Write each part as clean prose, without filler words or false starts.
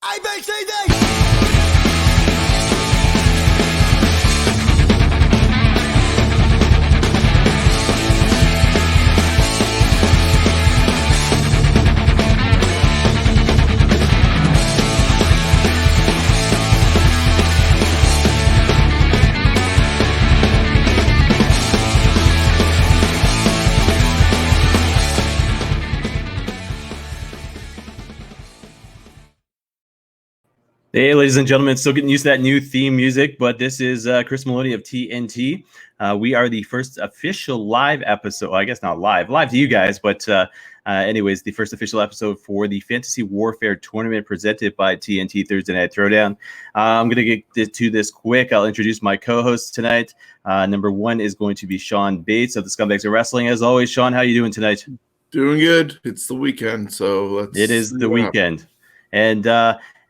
ABCD! Hey, ladies and gentlemen, still getting used to that new theme music, but this is Chris Maloney of TNT. We are the first official live episode. Well, I guess not live to you guys, but anyways, the first official episode for the Fantasy Warfare Tournament presented by TNT Thursday Night Throwdown. I'm going to get to this quick. I'll introduce my co-hosts tonight. Number one is going to be Sean Bates of the Scumbags of Wrestling. As always, Sean, how are you doing tonight? Doing good. It's the weekend, so it is the weekend. And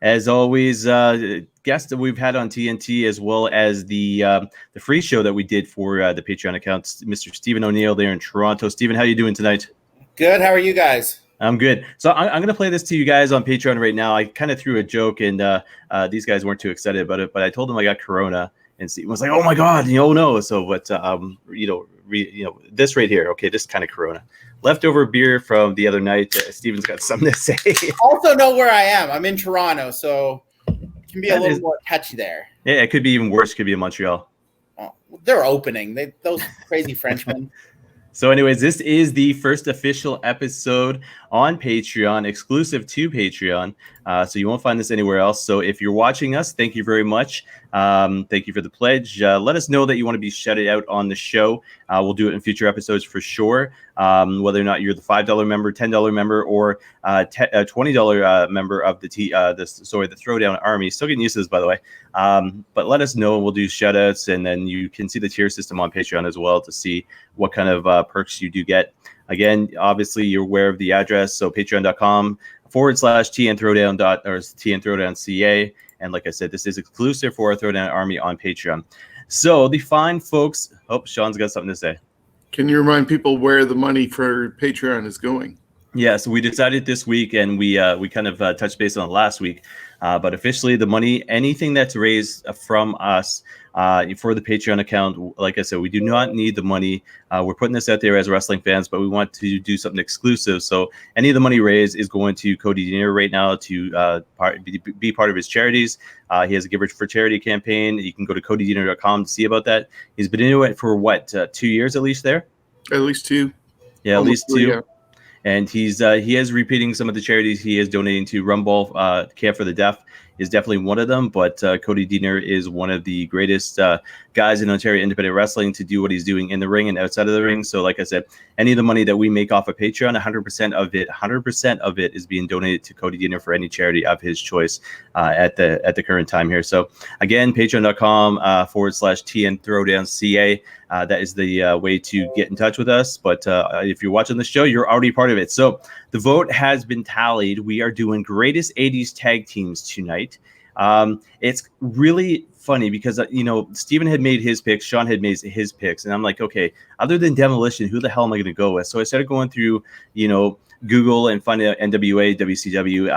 as always, guests that we've had on TNT, as well as the free show that we did for the Patreon account, Mr. Stephen O'Neill there in Toronto. Stephen, how are you doing tonight? Good. How are you guys? I'm good. So I'm going to play this to you guys on Patreon right now. I kind of threw a joke, and these guys weren't too excited about it, but I told them I got Corona, and Stephen was like, "Oh my God, oh no!" So, but this right here, okay, this kind of Corona. Leftover beer from the other night. Steven's got something to say. Also know where I am. I'm in Toronto, so it can be a little more touchy there. Yeah, it could be even worse. It could be in Montreal. Oh, they're opening. Those crazy Frenchmen. So anyways, this is the first official episode on Patreon, exclusive to Patreon. So you won't find this anywhere else. So if you're watching us, thank you very much. Thank you for the pledge. Let us know that you want to be shouted out on the show. We'll do it in future episodes for sure. Whether or not you're the $5 member, $10 member, or $20 member of the Throwdown Army. Still getting used to this, by the way. But let us know. We'll do shout outs, and then you can see the tier system on Patreon as well to see what kind of perks you do get. Again, obviously, you're aware of the address. So patreon.com/TNThrowdown.ca. And like I said, this is exclusive for our Throwdown Army on Patreon. So the fine folks, Sean's got something to say. Can you remind people where the money for Patreon is going? Yeah, so we decided this week, and we kind of touched base on it last week. But officially, the money, anything that's raised from us for the Patreon account, like I said, we do not need the money. We're putting this out there as wrestling fans, but we want to do something exclusive. So any of the money raised is going to Cody Diener right now to be part of his charities. He has a Giver for Charity campaign. You can go to codydiener.com to see about that. He's been into it for 2 years at least there? At least 2. Yeah, Almost at least 2. Yeah. And he is repeating some of the charities he is donating to. Rumble Camp for the Deaf is definitely one of them, but Cody Diener is one of the greatest guys in Ontario independent wrestling to do what he's doing in the ring and outside of the ring. So like I said, any of the money that we make off of Patreon, 100% of it is being donated to Cody Diener for any charity of his choice at the current time here. So again, patreon.com/TN Throwdown CA. That is the way to get in touch with us. But if you're watching the show, you're already part of it. So the vote has been tallied. We are doing greatest 80s tag teams tonight. It's really funny because, Steven had made his picks, Sean had made his picks. And I'm like, okay, other than Demolition, who the hell am I going to go with? So I started going through, Google and finding out NWA, WCW,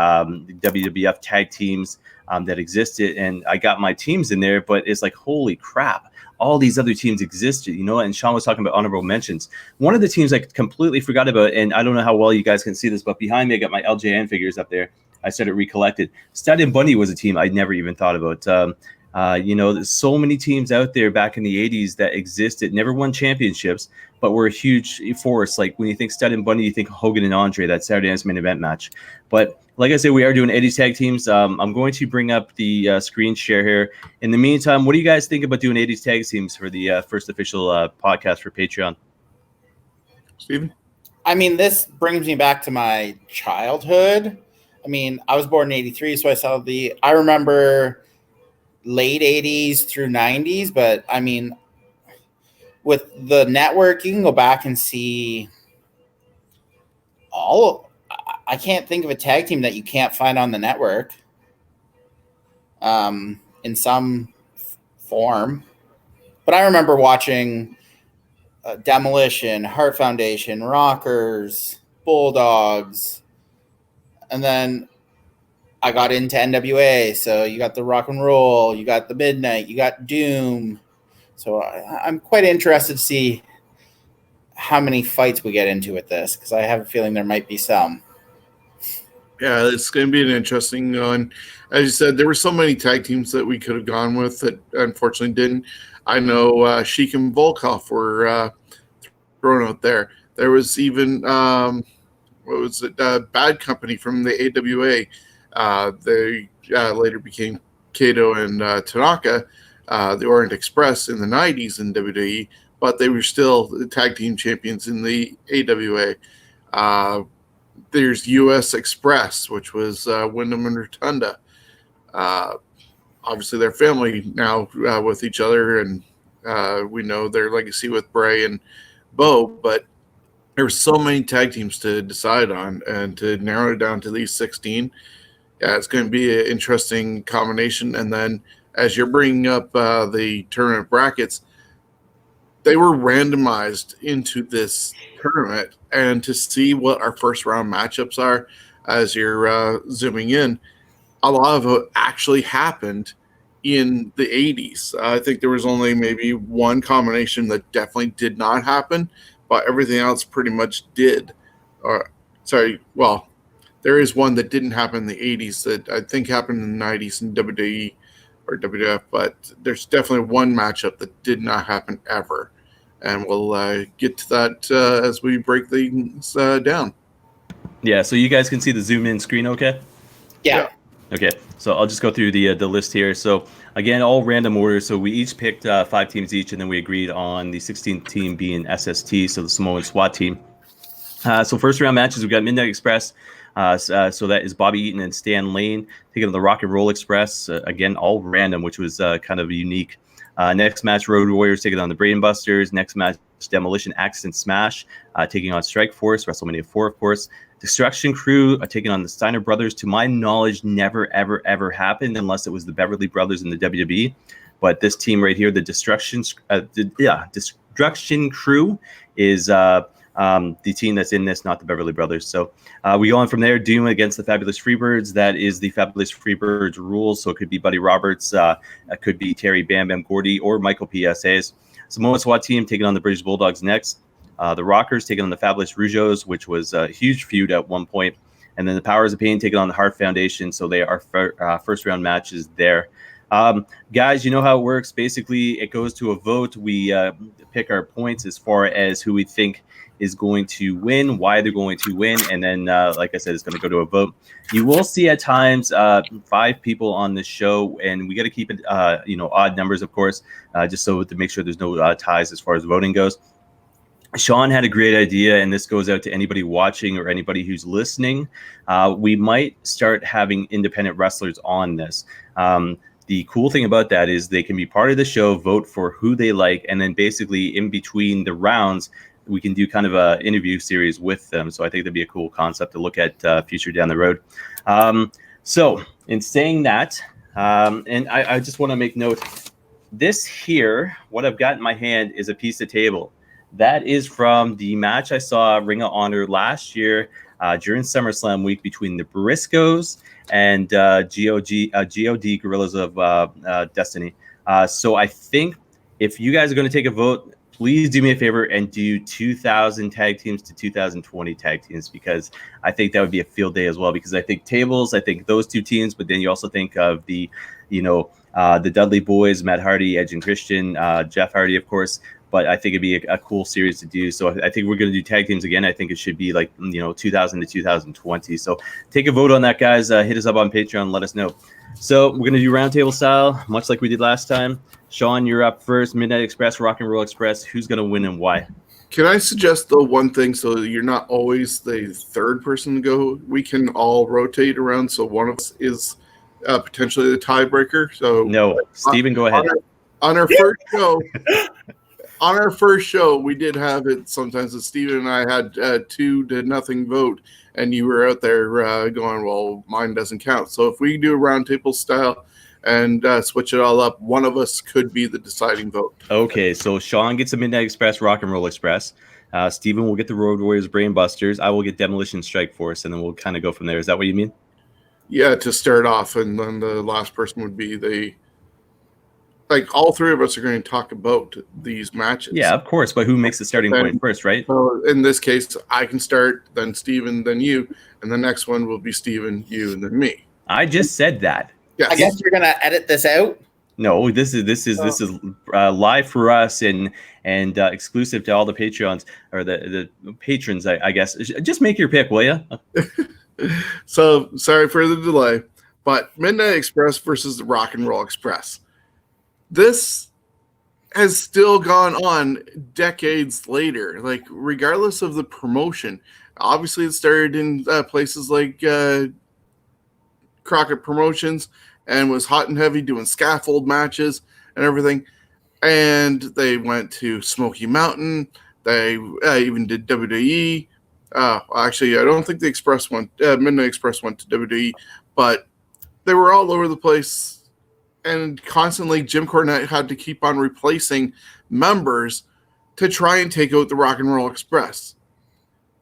WWF tag teams that existed. And I got my teams in there, but it's like, holy crap. All these other teams existed, and Sean was talking about honorable mentions. One of the teams I completely forgot about, and I don't know how well you guys can see this, but behind me, I got my LJN figures up there. I started recollected. Stud and Bundy was a team I never even thought about. There's so many teams out there back in the 80s that existed, never won championships, but were a huge force. Like when you think Stud and Bundy, you think Hogan and Andre, that Saturday Night's Main Event match. But like I said, we are doing 80s tag teams. I'm going to bring up the screen share here. In the meantime, what do you guys think about doing 80s tag teams for the first official podcast for Patreon? Steven? I mean, this brings me back to my childhood. I mean, I was born in 83, so I remember late 80s through 90s, but I mean, with the network, you can go back and see I can't think of a tag team that you can't find on the network in some form. But I remember watching Demolition, Heart Foundation, Rockers, Bulldogs, and then I got into NWA, so you got the Rock and Roll, you got the Midnight, you got Doom. So I'm quite interested to see how many fights we get into with this, because I have a feeling there might be some. Yeah, it's going to be an interesting one. As you said, there were so many tag teams that we could have gone with that unfortunately didn't. I know Sheik and Volkov were thrown out there. There was even, what was it, Bad Company from the AWA. They later became Kato and Tanaka, the Orient Express in the 90s in WWE, but they were still the tag team champions in the AWA. There's U.S. Express, which was Wyndham and Rotunda. Obviously, they're family now with each other, and we know their legacy with Bray and Bo, but there were so many tag teams to decide on, and to narrow it down to these 16, it's going to be an interesting combination. And then as you're bringing up the tournament brackets, they were randomized into this tournament, and to see what our first round matchups are as you're zooming in, a lot of it actually happened in the 80s. I think there was only maybe one combination that definitely did not happen, but everything else pretty much did. There is one that didn't happen in the 80s that I think happened in the 90s in WWE or WWF, but there's definitely one matchup that did not happen ever. And we'll get to that as we break things down. Yeah, so you guys can see the zoom in screen okay? Yeah. Okay, so I'll just go through the list here. So again, all random order. So we each picked 5 teams each, and then we agreed on the 16th team being SST, so the Samoan SWAT team. So first round matches, we've got Midnight Express. So that is Bobby Eaton and Stan Lane taking on the Rock and Roll Express. Again, all random, which was kind of unique. Next match, Road Warriors taking on the Brain Busters. Next match, Demolition Axe and Smash taking on Strike Force, WrestleMania 4, of course. Destruction Crew taking on the Steiner Brothers. To my knowledge, never, ever, ever happened unless it was the Beverly Brothers in the WWE. But this team right here, the Destruction Crew, is the team that's in this, not the Beverly Brothers. So we go on from there. Doom against the Fabulous Freebirds. That is the Fabulous Freebirds rules. So it could be Buddy Roberts, it could be Terry Bam Bam Gordy, or Michael PSAs. Samoa SWAT team taking on the British Bulldogs next. The Rockers taking on the Fabulous Rougeos, which was a huge feud at one point. And then the Powers of Pain taking on the Heart Foundation. So they are first round matches there. Guys, you know how it works. Basically, it goes to a vote. We pick our points as far as who we think is going to win, why they're going to win, and then, like I said, it's going to go to a vote. You will see at times 5 people on this show, and we got to keep it, odd numbers, of course, just so to make sure there's no ties as far as voting goes. Sean had a great idea, and this goes out to anybody watching or anybody who's listening. We might start having independent wrestlers on this. The cool thing about that is they can be part of the show, vote for who they like, and then basically in between the rounds, we can do kind of a interview series with them. So I think that'd be a cool concept to look at future down the road. So in saying that, and I just want to make note, this here, what I've got in my hand is a piece of table. That is from the match I saw Ring of Honor last year during SummerSlam week between the Briscoes and GOD Guerrillas of Destiny. So I think if you guys are going to take a vote, please do me a favor and do 2,000 tag teams to 2,020 tag teams, because I think that would be a field day as well. Because I think tables, I think those 2 teams, but then you also think of the, the Dudley Boys, Matt Hardy, Edge and Christian, Jeff Hardy, of course. But I think it'd be a cool series to do. So I think we're going to do tag teams again. I think it should be like, 2,000 to 2,020. So take a vote on that, guys. Hit us up on Patreon. Let us know. So we're going to do roundtable style, much like we did last time. Sean, you're up first. Midnight Express, Rock and Roll Express. Who's going to win and why? Can I suggest, though, one thing so you're not always the third person to go? We can all rotate around, so one of us is potentially the tiebreaker. So no, Steven, go ahead. On our first show, on our first show, we did have it sometimes that Steven and I had 2-0 vote, and you were out there going, well, mine doesn't count. So if we do a roundtable style and switch it all up, one of us could be the deciding vote. Okay, so Sean gets the Midnight Express, Rock and Roll Express. Steven will get the Road Warriors, Brain Busters. I will get Demolition Strike Force, and then we'll kind of go from there. Is that what you mean? Yeah, to start off, and then the last person would be all three of us are going to talk about these matches. Yeah, of course. But who makes the starting point first, right? So in this case, I can start, then Steven, then you, and the next one will be Steven, you, and then me. I just said that. Yes. I guess you're gonna edit this out. No, this is live for us and exclusive to all the Patreons or the patrons. I guess just make your pick, will you? So sorry for the delay, but Midnight Express versus the Rock and Roll Express. This has still gone on decades later. Like, regardless of the promotion, obviously it started in places like Crockett Promotions and was hot and heavy doing scaffold matches and everything. And they went to Smoky Mountain. They even did WWE. Actually, I don't think the Express went. Midnight Express went to WWE, but they were all over the place, and constantly Jim Cornette had to keep on replacing members to try and take out the Rock and Roll Express.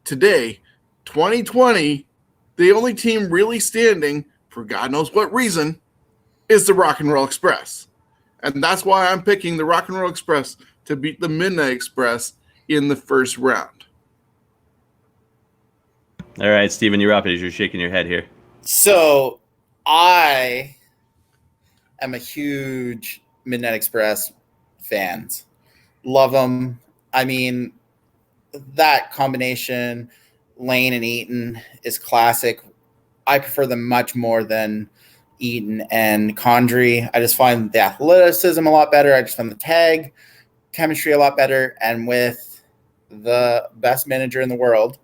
Today, 2020, the only team really standing, for God knows what reason, is the Rock and Roll Express. And that's why I'm picking the Rock and Roll Express to beat the Midnight Express in the first round. All right, Steven, you're up as you're shaking your head here. So I am a huge Midnight Express fans. Love them. I mean, that combination, Lane and Eaton, is classic. I prefer them much more than Eaton and Condrey. I just find the athleticism a lot better. I just find the tag chemistry a lot better. And with the best manager in the world,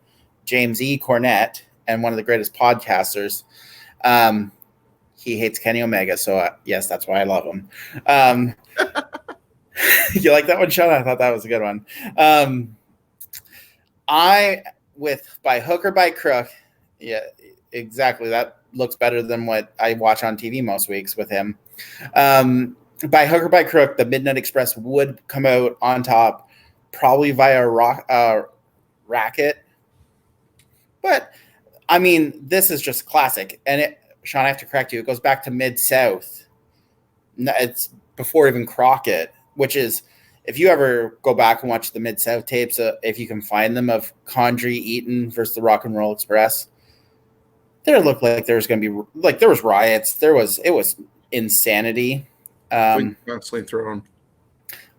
James E. Cornette, and one of the greatest podcasters, he hates Kenny Omega. So, yes, that's why I love him. You like that one, Sean? I thought that was a good one. By hook or by crook, yeah, exactly. That looks better than what I watch on TV most weeks with him. By hook or by crook, the Midnight Express would come out on top, probably via racket. But, I mean, this is just classic. And, Sean, I have to correct you. It goes back to Mid-South. It's before even Crockett, which is, if you ever go back and watch the Mid-South tapes, if you can find them, of Condrey Eaton versus the Rock and Roll Express, there looked like there was going to be, like, there was riots. It was insanity. Constantly thrown.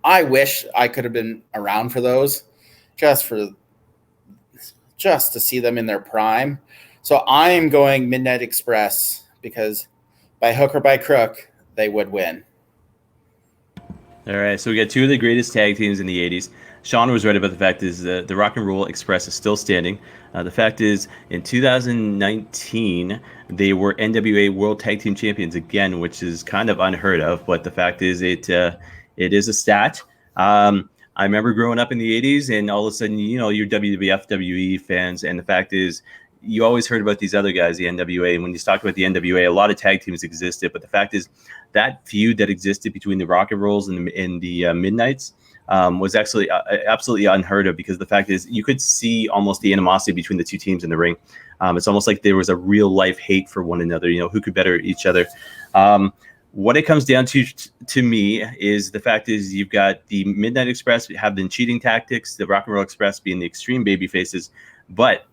I wish I could have been around for those, just to see them in their prime. So I am going Midnight Express because by hook or by crook, they would win. All right, so we got two of the greatest tag teams in the 80s. Sean was right about the fact is the Rock and Roll Express is still standing. The fact is, in 2019, they were NWA World Tag Team Champions again, which is kind of unheard of. But the fact is, it is a stat. I remember growing up in the 80s, and all of a sudden, you're WWF, WE fans, and the fact is, you always heard about these other guys, the NWA. And when you talk about the NWA, a lot of tag teams existed. But the fact is, that feud that existed between the Rock and Rolls and the Midnights was actually absolutely unheard of, because the fact is, you could see almost the animosity between the two teams in the ring. It's almost like there was a real life hate for one another, who could better each other. What it comes down to me is the fact is, you've got the Midnight Express have been cheating tactics, the Rock and Roll Express being the extreme baby faces. But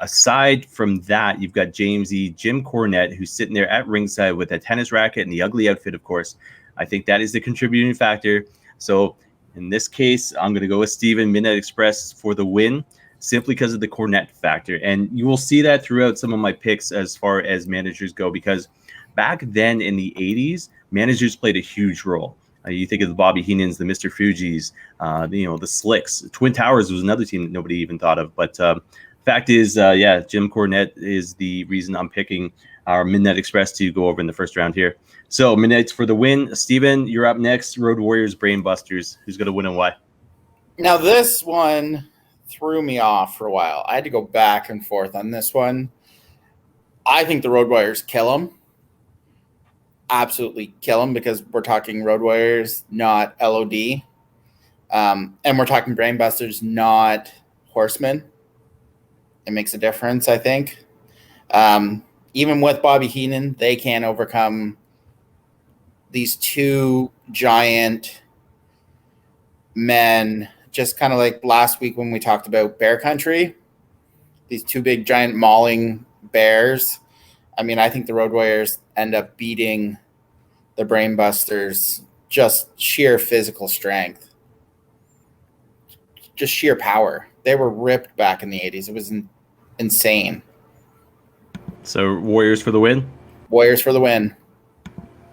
aside from that, you've got Jim Cornette, who's sitting there at ringside with a tennis racket and the ugly outfit, of course. I think that is the contributing factor. So in this case, I'm going to go with Steven, Midnight Express for the win, simply because of the Cornette factor. And you will see that throughout some of my picks as far as managers go, because back then in the 80s, managers played a huge role. You think of the Bobby Heenans, the Mr. Fugees, the Slicks. Twin Towers was another team that nobody even thought of. But fact is, Jim Cornette is the reason I'm picking our Midnight Express to go over in the first round here. So Midnight's for the win. Steven, you're up next. Road Warriors, Brainbusters. Who's going to win and why? Now, this one threw me off for a while. I had to go back and forth on this one. I think the Road Warriors kill them. Absolutely kill them, because we're talking Road Warriors, not LOD. And we're talking Brainbusters, not Horsemen. It makes a difference, I think. even with Bobby Heenan, they can't overcome these two giant men, just kind of like last week when we talked about Bear Country, these two big giant mauling bears. I mean, I think the Road Warriors end up beating the Brainbusters, just sheer physical strength, just sheer power. They were ripped back in the 80s. It was insane. So Warriors for the win? Warriors for the win.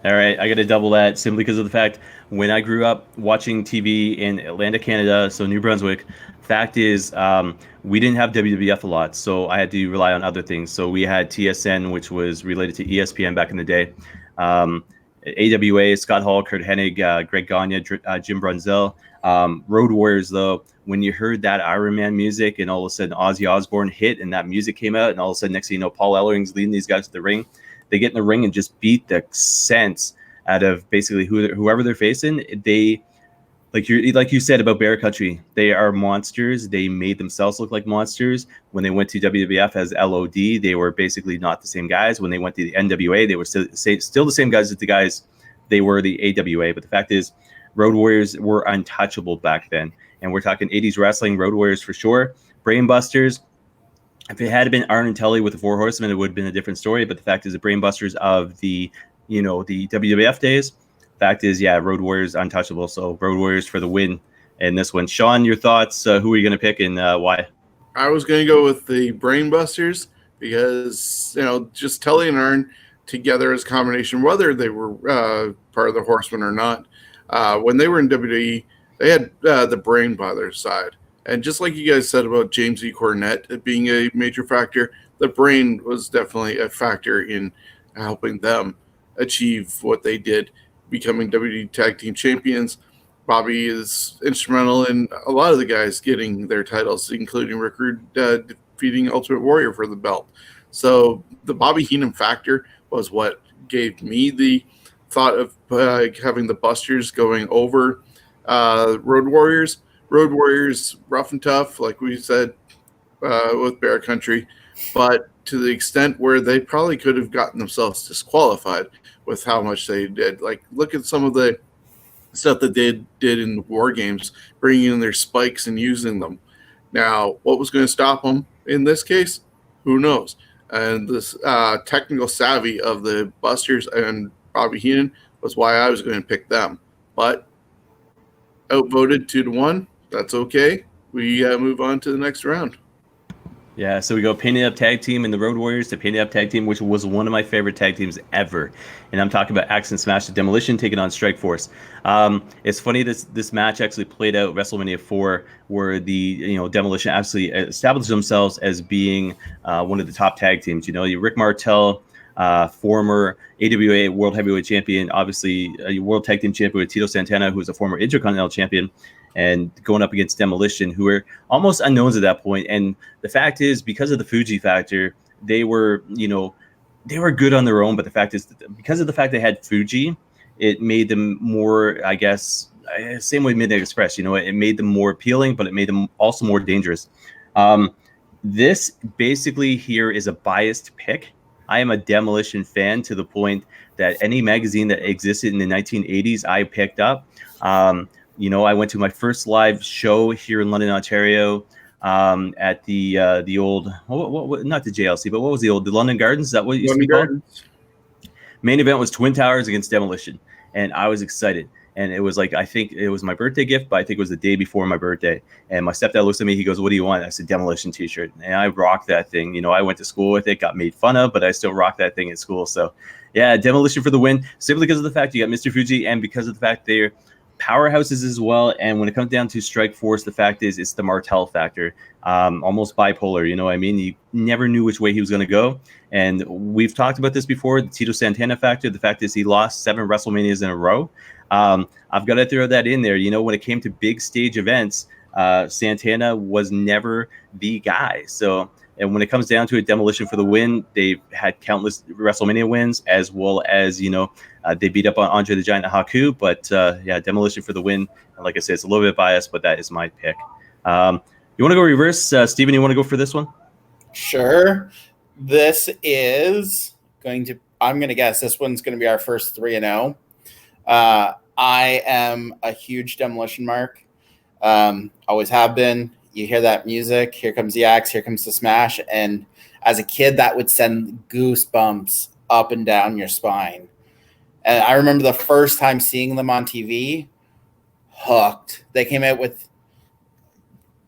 All right, I got to double that simply because of the fact when I grew up watching TV in Atlanta, Canada, so New Brunswick, fact is we didn't have WWF a lot, so I had to rely on other things. So we had TSN, which was related to ESPN back in the day. AWA, Scott Hall, Kurt Hennig, Greg Gagne, Jim Brunzell. Road Warriors, though, when you heard that Iron Man music and all of a sudden Ozzy Osbourne hit and that music came out and all of a sudden next thing you know, Paul Ellering's leading these guys to the ring. They get in the ring and just beat the sense out of basically whoever they're facing. They, like you said about Bear Country, they are monsters. They made themselves look like monsters. When they went to WWF as LOD, they were basically not the same guys. When they went to the NWA, they were still the same guys as the guys they were the AWA. But the fact is, Road Warriors were untouchable back then. And we're talking 80s wrestling, Road Warriors for sure. Brainbusters. If it had been Arn and Tully with the Four Horsemen, it would have been a different story. But the fact is, the Brainbusters of the WWF days. Fact is, yeah, Road Warriors untouchable. So Road Warriors for the win in this one. Sean, your thoughts? Who are you going to pick and why? I was going to go with the Brainbusters because just Tully and Arn together as a combination, whether they were part of the Horsemen or not, when they were in WWE, they had the brain by their side. And just like you guys said about James E. Cornette being a major factor, the brain was definitely a factor in helping them achieve what they did, becoming WWE Tag Team Champions. Bobby is instrumental in a lot of the guys getting their titles, including Rick Rude defeating Ultimate Warrior for the belt. So the Bobby Heenan factor was what gave me the thought of having the Busters going over Road Warriors. Road Warriors, rough and tough, like we said with Bear Country, but to the extent where they probably could have gotten themselves disqualified with how much they did. Like, look at some of the stuff that they did in War Games, bringing in their spikes and using them. Now, what was going to stop them in this case? Who knows? And this technical savvy of the Busters and Bobby Heenan was why I was going to pick them. But outvoted 2-1. That's okay. We move on to the next round. Yeah, so we go Painted Up Tag Team and the Road Warriors to Painted Up Tag Team, which was one of my favorite tag teams ever. And I'm talking about Axe and Smash to Demolition taking on Strike Force. It's funny this match actually played out WrestleMania 4, where the Demolition absolutely established themselves as being one of the top tag teams. Rick Martel, former AWA World Heavyweight Champion, obviously a World Tag Team Champion with Tito Santana, who was a former Intercontinental Champion, and going up against Demolition, who were almost unknowns at that point. And the fact is, because of the Fuji factor, they were good on their own. But the fact is, because of the fact they had Fuji, it made them more, I guess, same way Midnight Express, it made them more appealing, but it made them also more dangerous. This basically here is a biased pick. I am a Demolition fan to the point that any magazine that existed in the 1980s, I picked up. I went to my first live show here in London, Ontario, at the old, what, not the JLC, but what was the London Gardens? Is that what it used to be called? Main event was Twin Towers against Demolition, and I was excited. And it was like, I think it was my birthday gift, but I think it was the day before my birthday. And my stepdad looks at me, he goes, "What do you want?" I said, "Demolition t-shirt." And I rocked that thing. I went to school with it, got made fun of, but I still rocked that thing at school. So yeah, Demolition for the win, simply because of the fact you got Mr. Fuji and because of the fact they're powerhouses as well. And when it comes down to Strike Force, the fact is it's the Martel factor, almost bipolar. You never knew which way he was going to go. And we've talked about this before, the Tito Santana factor. The fact is he lost 7 WrestleManias in a row. I've got to throw that in there. When it came to big stage events, Santana was never the guy. So, and when it comes down to it, Demolition for the win. They've had countless WrestleMania wins, as well as, they beat up on Andre the Giant and Haku. But yeah, Demolition for the win. And like I said, it's a little bit biased, but that is my pick. You want to go reverse? Steven, you want to go for this one? Sure. This is I'm gonna guess this one's gonna be our first 3-0. I am a huge Demolition mark. Always have been. You hear that music, here comes the axe, here comes the smash, and as a kid, that would send goosebumps up and down your spine. And I remember the first time seeing them on TV, hooked. They came out with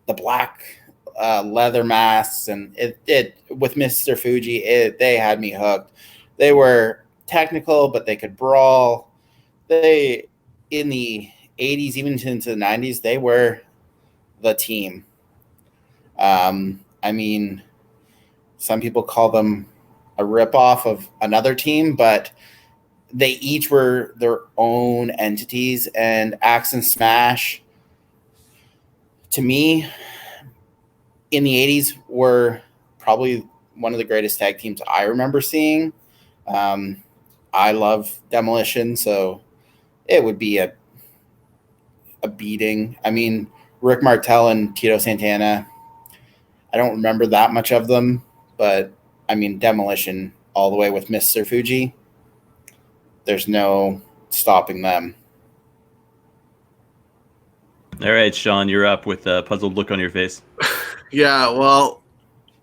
the black leather masks, and it with Mr. Fuji, they had me hooked. They were technical, but they could brawl. They, in the 80s, even into the 90s, they were the team. I mean, some people call them a ripoff of another team, but they each were their own entities. And Axe and Smash, to me, in the 80s, were probably one of the greatest tag teams I remember seeing. I love Demolition, so it would be a beating. I mean, Rick Martel and Tito Santana, I don't remember that much of them, but I mean, Demolition all the way with Mr. Fuji, there's no stopping them. All right, Sean, you're up with a puzzled look on your face. Yeah, well,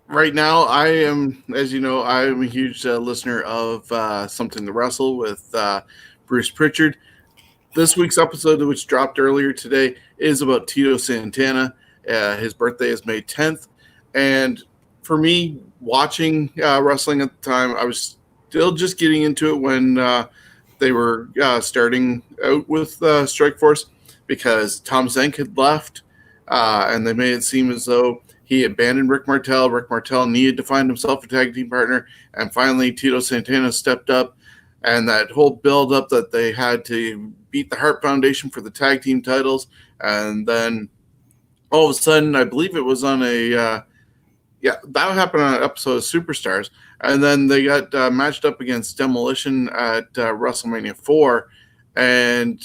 right now I am, as you know, I am a huge listener of Something to Wrestle with Bruce Pritchard. This week's episode, which dropped earlier today, is about Tito Santana. His birthday is May 10th. And for me, watching wrestling at the time, I was still just getting into it when they were starting out with Strikeforce, because Tom Zenk had left, and they made it seem as though he abandoned Rick Martel. Rick Martel needed to find himself a tag team partner, and finally Tito Santana stepped up, and that whole build-up that they had to beat the Hart Foundation for the tag team titles, and then all of a sudden, I believe it was on that happened on an episode of Superstars, and then they got matched up against Demolition at WrestleMania 4, and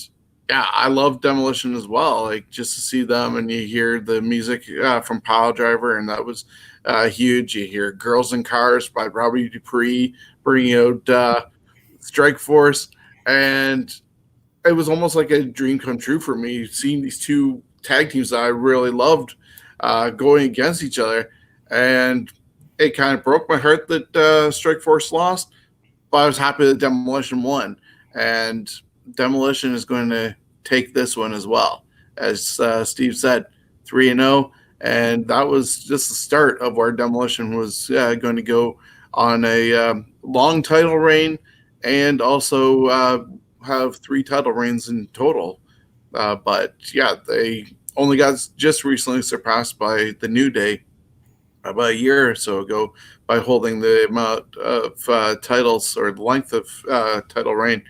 yeah, I love Demolition as well. Like, just to see them, and you hear the music from Pile Driver, and that was huge. You hear Girls in Cars by Robbie Dupree bringing out Strikeforce, and it was almost like a dream come true for me, seeing these two tag teams that I really loved going against each other. And it kind of broke my heart that Strikeforce lost, but I was happy that Demolition won. And Demolition is going to take this one as well. As Steve said, 3-0. And that was just the start of where Demolition was going to go on a long title reign, and also have 3 title reigns in total. But yeah, they only got just recently surpassed by the New Day about a year or so ago by holding the amount of titles, or the length of title reign.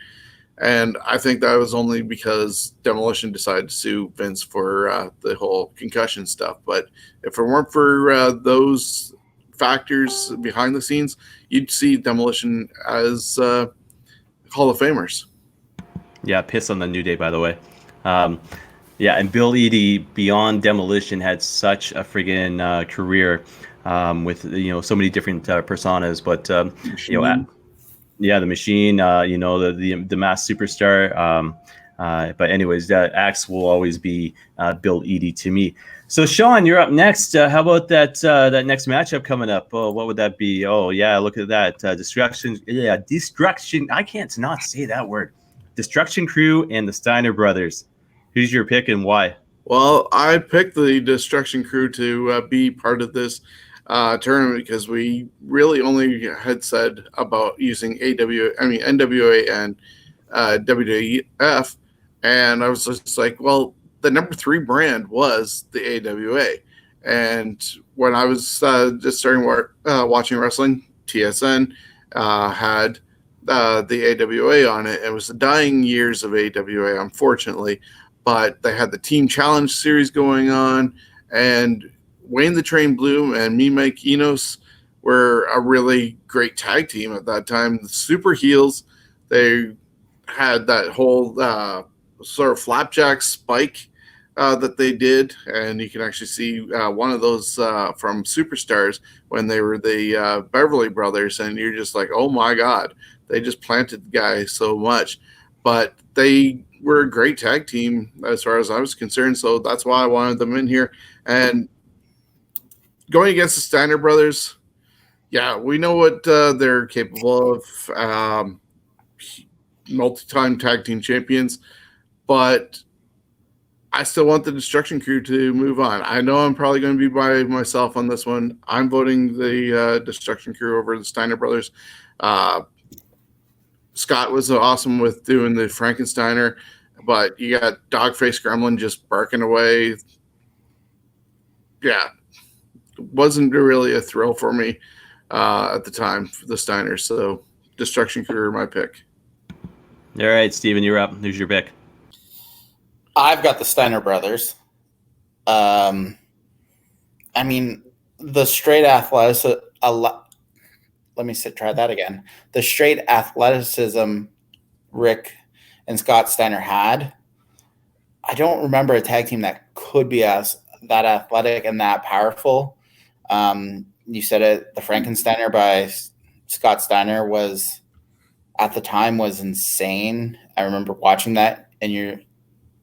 And I think that was only because Demolition decided to sue Vince for the whole concussion stuff. But if it weren't for those factors behind the scenes, you'd see Demolition as Hall of Famers. Yeah, piss on the New Day, by the way. Yeah, and Bill Eadie, beyond Demolition, had such a friggin' career with so many different personas. But yeah, the Machine, the Masked Superstar. But anyways, Axe will always be Bill Eadie to me. So Sean, you're up next. How about that next matchup coming up? Oh, what would that be? Oh yeah, look at that. Destruction. Yeah, Destruction. I can't not say that word. Destruction Crew and the Steiner Brothers. Who's your pick and why? Well, I picked the Destruction Crew to be part of this tournament because we really only had said about using NWA and WWF, and I was just like, well, the number 3 brand was the AWA, and when I was just starting watching wrestling, TSN had the AWA on it. It was the dying years of AWA, unfortunately. But they had the Team Challenge series going on, and Wayne the Train Bloom and me, Mike Enos, were a really great tag team at that time. The Super Heels, they had that whole sort of flapjack spike that they did, and you can actually see one of those from Superstars when they were the Beverly Brothers, and you're just like, oh my God, they just planted the guy so much. But they were a great tag team as far as I was concerned, so that's why I wanted them in here. And going against the Steiner Brothers, yeah, we know what they're capable of. Multi-time tag team champions, but I still want the Destruction Crew to move on. I know I'm probably going to be by myself on this one. I'm voting the Destruction Crew over the Steiner Brothers. Scott was awesome with doing the Frankensteiner, but you got Dogface Gremlin just barking away. Yeah, wasn't really a thrill for me at the time for the Steiners. So Destruction Crew are my pick. All right, Steven, you're up. Who's your pick? I've got the Steiner Brothers. I mean, the straight athleticism. Try that again. The straight athleticism Rick and Scott Steiner had. I don't remember a tag team that could be as that athletic and that powerful. You said it. The Frankensteiner by Scott Steiner was, at the time, was insane. I remember watching that, and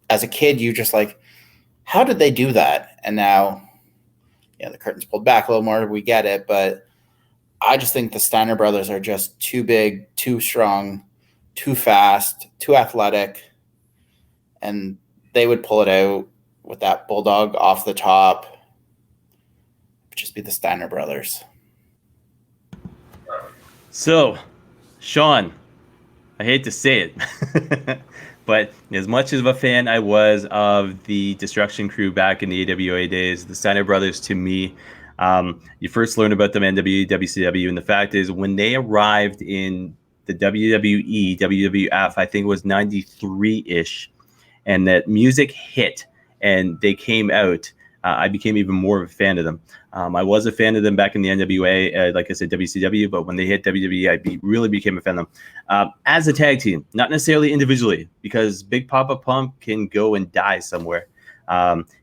as a kid, you just like, how did they do that? And now, the curtain's pulled back a little more. We get it, but I just think the Steiner brothers are just too big, too strong, too fast, too athletic, and they would pull it out with that bulldog off the top. It would just be the Steiner brothers. So, Sean, I hate to say it, but as much of a fan I was of the Destruction Crew back in the AWA days, the Steiner Brothers, to me, you first learn about them in NWA, WCW, and the fact is when they arrived in the WWE, WWF, I think it was 93-ish, and that music hit and they came out, I became even more of a fan of them. I was a fan of them back in the NWA, like I said, WCW, but when they hit WWE, I really became a fan of them. As a tag team, not necessarily individually, because Big Papa Pump can go and die somewhere.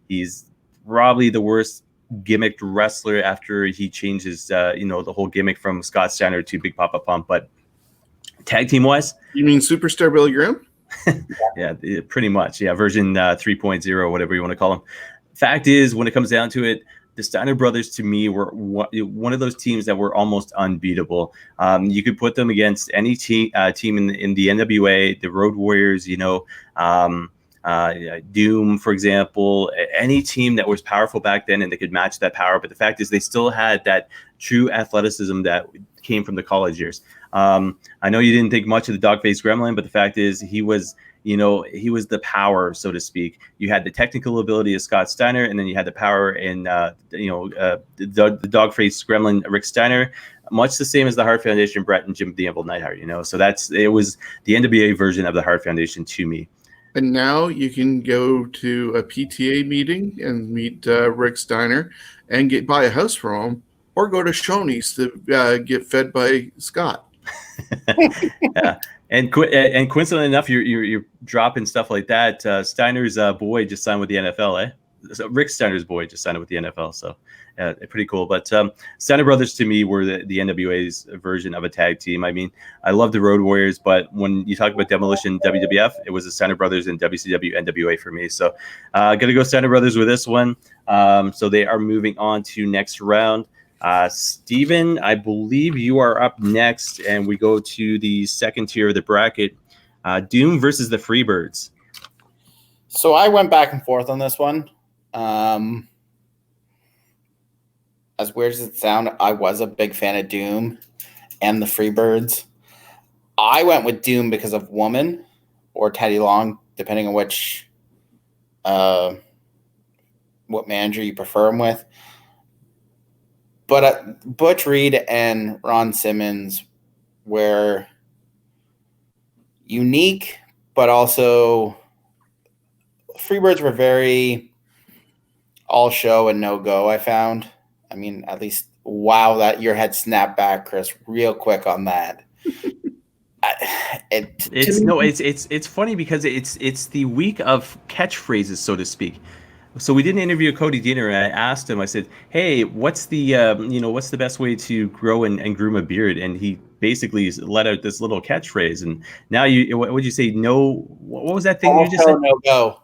He's probably the worst gimmicked wrestler after he changes, the whole gimmick from Scott Steiner to Big Papa Pump. But tag team wise, you mean Superstar Billy Graham? Yeah, pretty much. Yeah, version 3.0, whatever you want to call them. Fact is, when it comes down to it, the Steiner brothers to me were one of those teams that were almost unbeatable. You could put them against any team in the NWA, the Road Warriors, Doom, for example, any team that was powerful back then and they could match that power. But the fact is they still had that true athleticism that came from the college years. I know you didn't think much of the Dogface Gremlin, but the fact is he was the power, so to speak. You had the technical ability of Scott Steiner, and then you had the power in the Dogface Gremlin, Rick Steiner, much the same as the Hart Foundation, Brett and Jim the Anvil Neidhart. So it was the NWA version of the Hart Foundation to me. And now you can go to a PTA meeting and meet Rick Steiner and buy a house from him, or go to Shoney's to get fed by Scott. Yeah. And coincidentally enough, you're dropping stuff like that. Steiner's boy just signed with the NFL, eh? So Rick Steiner's boy just signed with the NFL, so pretty cool. But Steiner Brothers to me were the NWA's version of a tag team. I mean, I love the Road Warriors, but when you talk about Demolition WWF, it was the Steiner Brothers and WCW NWA for me. So gonna go Steiner Brothers with this one. So they are moving on to next round. Steven, I believe you are up next, and we go to the second tier of the bracket. Doom versus the Freebirds. So I went back and forth on this one. As weird as it sounds, I was a big fan of Doom and the Freebirds. I went with Doom because of Woman or Teddy Long, depending on what manager you prefer him with. But Butch Reed and Ron Simmons were unique, but also Freebirds were very all show and no go, I found. I mean, at least, wow, that your head snapped back, Chris, real quick on that. It's funny because it's the week of catchphrases, so to speak. So we did an interview with Cody Deaner, and I asked him. I said, "Hey, what's the what's the best way to grow and groom a beard?" And he basically let out this little catchphrase. And now what would you say? No, what was that thing All you just show, said? no go.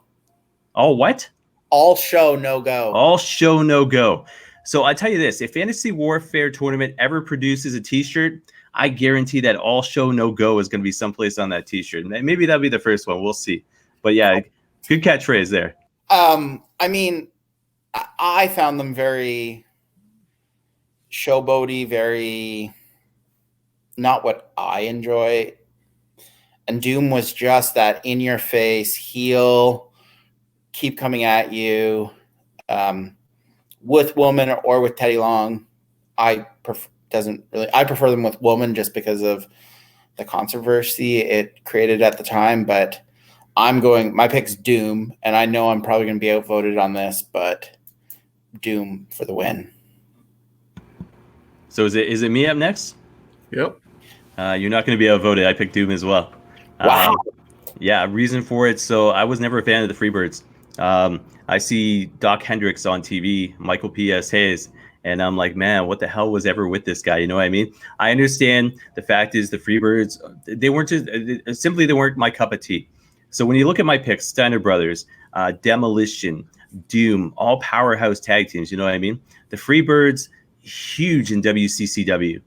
All what? All show, no go. All show, no go. So I tell you this: if Fantasy Warfare Tournament ever produces a T-shirt, I guarantee that all show, no go is going to be someplace on that T-shirt. Maybe that'll be the first one. We'll see. But yeah, good catchphrase there. I mean, I found them very showboaty, very not what I enjoy. And Doom was just that in-your-face heel, keep coming at you, with Woman or with Teddy Long. I prefer them with Woman just because of the controversy it created at the time, but my pick's Doom, and I know I'm probably going to be outvoted on this, but Doom for the win. So is it me up next? Yep. You're not going to be outvoted. I picked Doom as well. Wow. Yeah, reason for it. So I was never a fan of the Freebirds. I see Doc Hendricks on TV, Michael P.S. Hayes, and I'm like, man, what the hell was ever with this guy? You know what I mean? I understand the fact is the Freebirds, they weren't my cup of tea. So when you look at my picks, Steiner Brothers, Demolition, Doom, all powerhouse tag teams, you know what I mean? The Freebirds, huge in WCCW.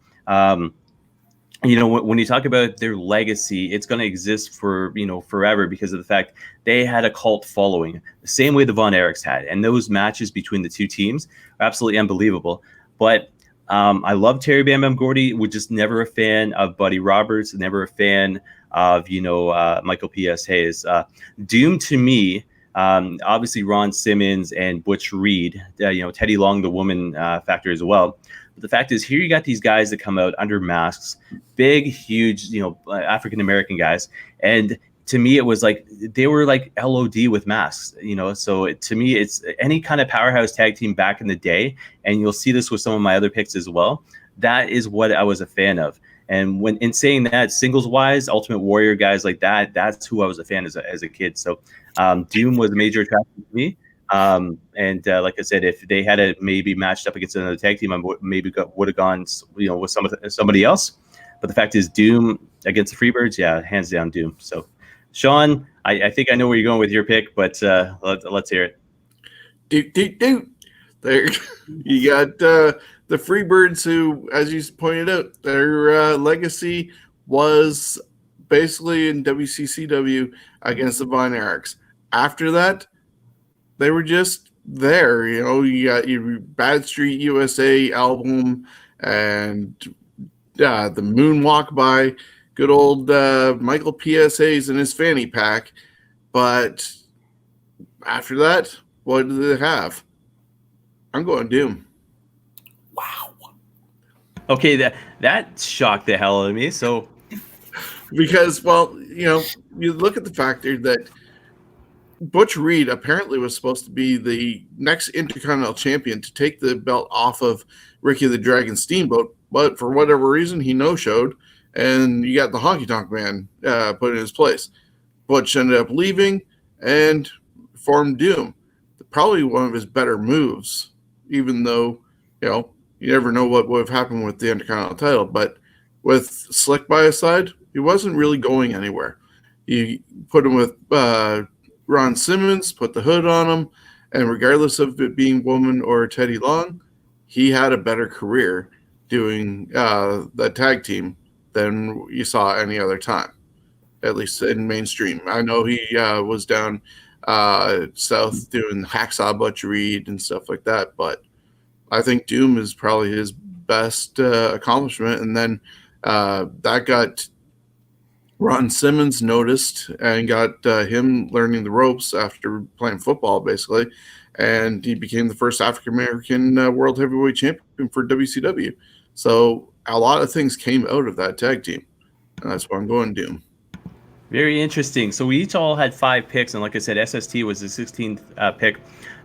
When you talk about their legacy, it's going to exist for, forever because of the fact they had a cult following, the same way the Von Erichs had. And those matches between the two teams are absolutely unbelievable. But I love Terry Bam Bam Gordy. Was just never a fan of Buddy Roberts, never a fan of, Michael P.S. Hayes. Doom to me, obviously Ron Simmons and Butch Reed, Teddy Long, the woman factor as well. But the fact is, here you got these guys that come out under masks, big, huge, African-American guys. And to me, it was like they were like LOD with masks, So to me, it's any kind of powerhouse tag team back in the day. And you'll see this with some of my other picks as well. That is what I was a fan of. And when in saying that, singles wise, Ultimate Warrior guys like that, that's who I was a fan as a kid. So Doom was a major attraction to me. Like I said, if they had it maybe matched up against another tag team, I would have gone, with somebody else. But the fact is, Doom against the Freebirds, yeah, hands down Doom. So, Sean, I think I know where you're going with your pick, but let's hear it. Doot. There, you got the Freebirds, who, as you pointed out, their legacy was basically in WCCW against the Von Erichs. After that, they were just there. You got your Bad Street USA album and the Moonwalk by good old Michael P.S. Hayes and his fanny pack. But after that, what did they have? I'm going Doom. Wow. Okay, that shocked the hell out of me. So, because, you look at the factor that Butch Reed apparently was supposed to be the next Intercontinental Champion to take the belt off of Ricky the Dragon Steamboat, but for whatever reason, he no-showed, and you got the Honky Tonk Man put in his place. Butch ended up leaving and formed Doom. Probably one of his better moves, even though, you never know what would have happened with the Intercontinental title. But with Slick by his side, he wasn't really going anywhere. You put him with Ron Simmons, put the hood on him, and regardless of it being Woman or Teddy Long, he had a better career doing the tag team than you saw any other time, at least in mainstream. I know he was down south doing Hacksaw Butch Reed and stuff like that, but I think Doom is probably his best accomplishment. And then that got Ron Simmons noticed and got him learning the ropes after playing football, basically. And he became the first African-American World Heavyweight Champion for WCW. So a lot of things came out of that tag team. And that's why I'm going Doom. Very interesting. So we each all had 5 picks. And like I said, SST was the 16th pick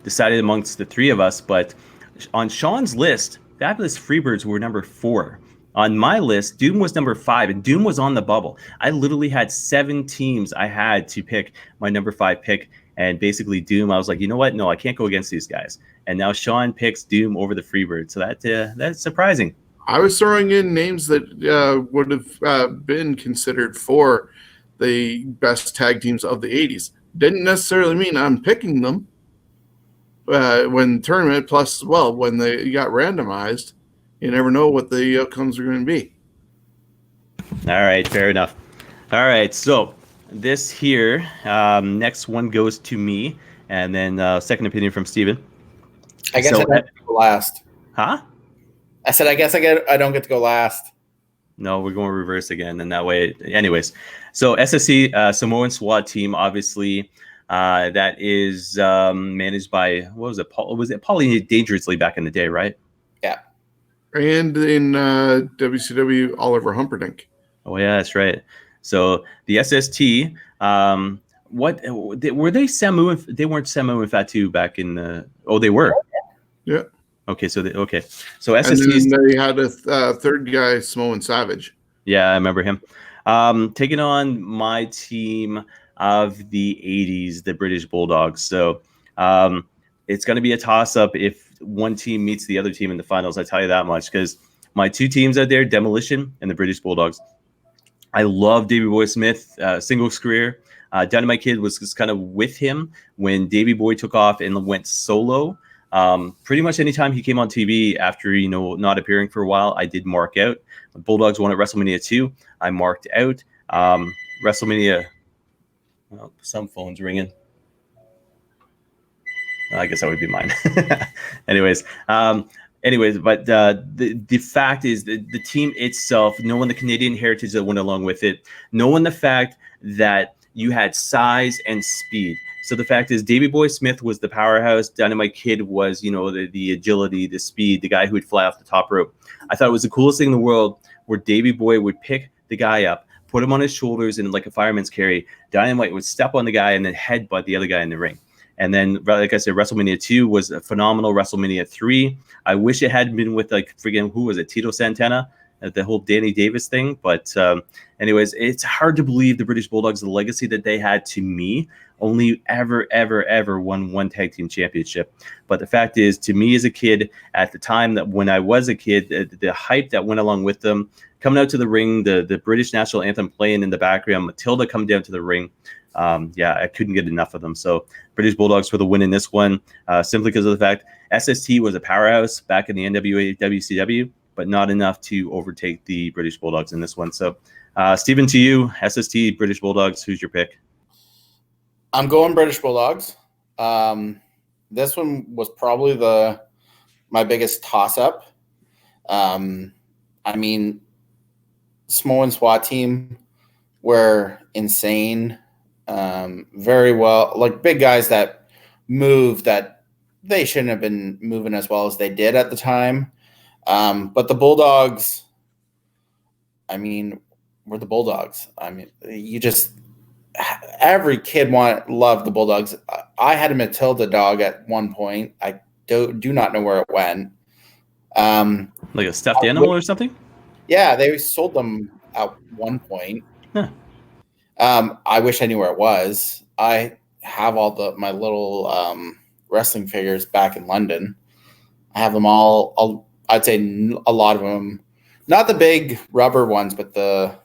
decided amongst the 3 of us. But on Sean's list, Fabulous Freebirds were number 4. On my list, Doom was number 5, and Doom was on the bubble. I literally had 7 teams I had to pick my number 5 pick, and basically Doom, I was like, you know what? No, I can't go against these guys. And now Sean picks Doom over the Freebird, so that's surprising. I was throwing in names that would have been considered for the best tag teams of the 80s. Didn't necessarily mean I'm picking them when tournament, plus, well, when they got randomized, you never know what the outcomes are going to be. All right, fair enough. All right, so this here, next one goes to me, and then second opinion from Steven. I guess I don't get to go last. Huh? I said, I guess I don't get to go last. No, we're going reverse again, and that way, anyways. So SSC, Samoan SWAT team, obviously, that is managed by, what was it? Was it Paulie Dangerously back in the day, right? Yeah. And in WCW, Oliver Humperdinck. Oh yeah, that's right. So the SST, what were they? Samoan? They weren't Samoan Fatu back in the. Oh, they were. Yeah. Okay, so so SST. And then they had a third guy, Samoan Savage. Yeah, I remember him. Taking on my team of the 80s, the British Bulldogs. So it's going to be a toss-up if one team meets the other team in the finals. I tell you that much, because my 2 teams out there, Demolition and the British Bulldogs. I love Davey Boy Smith, singles career. Dynamite Kid was just kind of with him when Davey Boy took off and went solo. Pretty much anytime he came on TV after, not appearing for a while, I did mark out. The Bulldogs won at WrestleMania 2. I marked out. WrestleMania, well, some phone's ringing. I guess that would be mine. Anyways, but the fact is that the team itself, knowing the Canadian heritage that went along with it, knowing the fact that you had size and speed. So the fact is, Davey Boy Smith was the powerhouse. Dynamite Kid was, the agility, the speed, the guy who would fly off the top rope. I thought it was the coolest thing in the world where Davey Boy would pick the guy up, put him on his shoulders in like a fireman's carry. Dynamite would step on the guy and then headbutt the other guy in the ring. And then, like I said, WrestleMania 2 was a phenomenal. WrestleMania 3, I wish it had been with who was it, Tito Santana, the whole Danny Davis thing. But anyways, it's hard to believe the British Bulldogs, the legacy that they had, to me, only ever won one tag team championship. But the fact is, to me as a kid, at the time that when I was a kid, the hype that went along with them, coming out to the ring, the British national anthem playing in the background, Matilda coming down to the ring. I couldn't get enough of them. So British Bulldogs for the win in this one, simply because of the fact SST was a powerhouse back in the NWA WCW, but not enough to overtake the British Bulldogs in this one. So Stephen, to you, SST, British Bulldogs, who's your pick? I'm going British Bulldogs. This one was probably my biggest toss-up. Samoan SWAT team were insane. Very well, like big guys that move that they shouldn't have been moving as well as they did at the time. But the Bulldogs, were the Bulldogs. Every kid loved the Bulldogs. I had a Matilda dog at one point. I do not know where it went. Like a stuffed animal or something? Yeah, they sold them at one point. Huh. I wish I knew where it was. I have all my little wrestling figures back in London. I have them all. I'd say a lot of them, not the big rubber ones, but the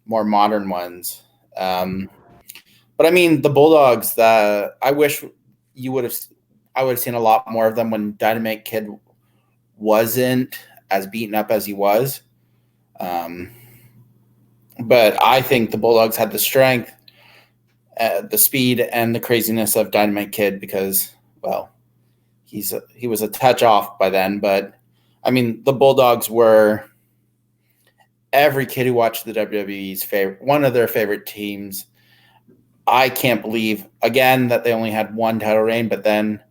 more modern ones. But the Bulldogs. I wish I would have seen a lot more of them when Dynamite Kid wasn't as beaten up as he was. But I think the Bulldogs had the strength, the speed, and the craziness of Dynamite Kid because, well, he was a touch off by then. But the Bulldogs were every kid who watched the WWE's one of their favorite teams. I can't believe again that they only had one title reign, but then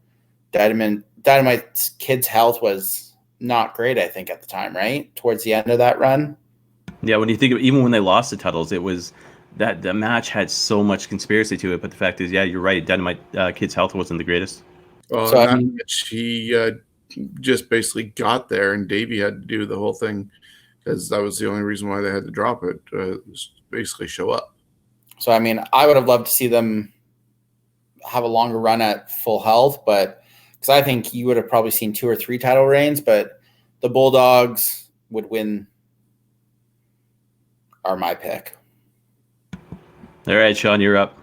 Dynamite Kid's health was not great, I think, at the time, right? Towards the end of that run. Yeah, when you think of even when they lost the titles, it was that the match had so much conspiracy to it. But the fact is, yeah, you're right. Dynamite Kid's health wasn't the greatest. He just basically got there, and Davey had to do the whole thing because that was the only reason why they had to drop it. Basically, show up. So, I mean, I would have loved to see them have a longer run at full health, but because I think you would have probably seen 2 or 3 title reigns, but the Bulldogs would win, are my pick. All right, Sean, you're up.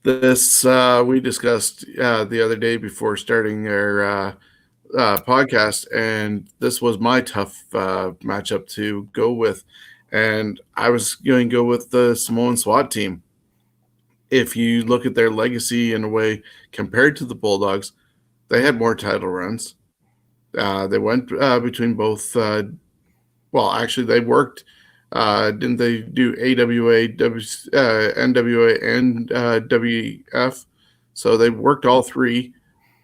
This we discussed the other day before starting our podcast, and this was my tough matchup to go with, and I was going to go with the Samoan SWAT team. If you look at their legacy in a way compared to the Bulldogs, they had more title runs. They went between both. Well, actually, they worked. Didn't they do AWA, NWA, and WF? So they worked all three.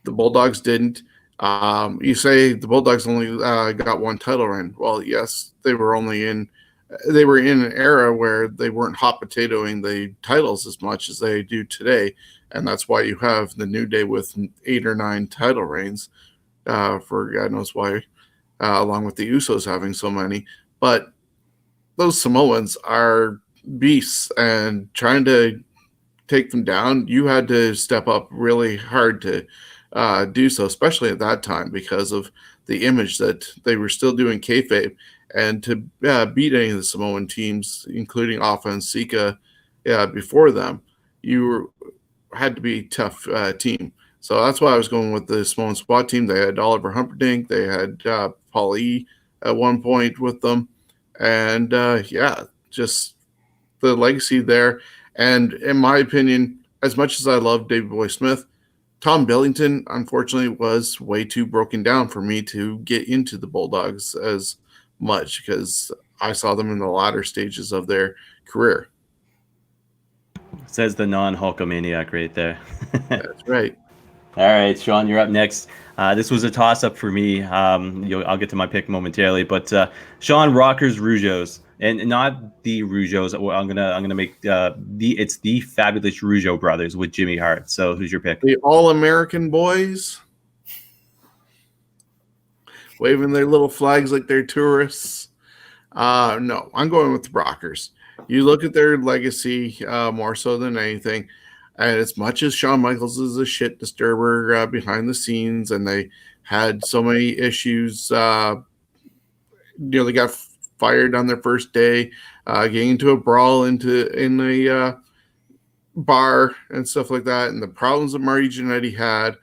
The Bulldogs didn't. You say the Bulldogs only got one title run. Well, yes, they were in an era where they weren't hot potatoing the titles as much as they do today, and that's why you have the New Day with 8 or 9 title reigns for God knows why, along with the Usos having so many. But those Samoans are beasts, and trying to take them down, you had to step up really hard to do so, especially at that time because of the image that they were still doing kayfabe. And to beat any of the Samoan teams, including Alpha and Sika before them, you had to be a tough team. So that's why I was going with the Samoan SWAT team. They had Oliver Humperdinck. They had Paul E. at one point with them. And, just the legacy there. And in my opinion, as much as I love Davey Boy Smith, Tom Billington, unfortunately, was way too broken down for me to get into the Bulldogs as much because I saw them in the latter stages of their career. Says the non-Hulkamaniac right there. That's right. All right, Sean, you're up next. This was a toss-up for me. I'll get to my pick momentarily, but Sean, Rockers, Rougeaus, and not the Rougeaus. I'm gonna make it's the Fabulous Rougeau brothers with Jimmy Hart. So who's your pick? The All-American boys waving their little flags like they're tourists. No, I'm going with the Rockers. You look at their legacy more so than anything. And as much as Shawn Michaels is a shit disturber behind the scenes, and they had so many issues, they got fired on their first day, getting into a brawl in a bar and stuff like that, and the problems that Marty Jannetty had.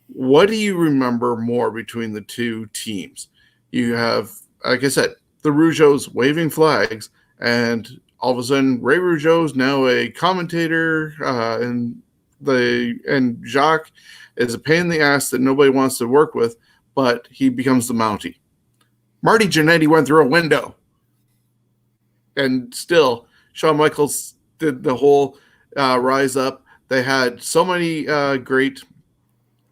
What do you remember more between the two teams? You have, like I said, the Rougeaus waving flags, and all of a sudden, Ray Rougeau is now a commentator, and Jacques is a pain in the ass that nobody wants to work with, but he becomes the Mountie. Marty Jannetty went through a window, and still, Shawn Michaels did the whole rise up. They had so many great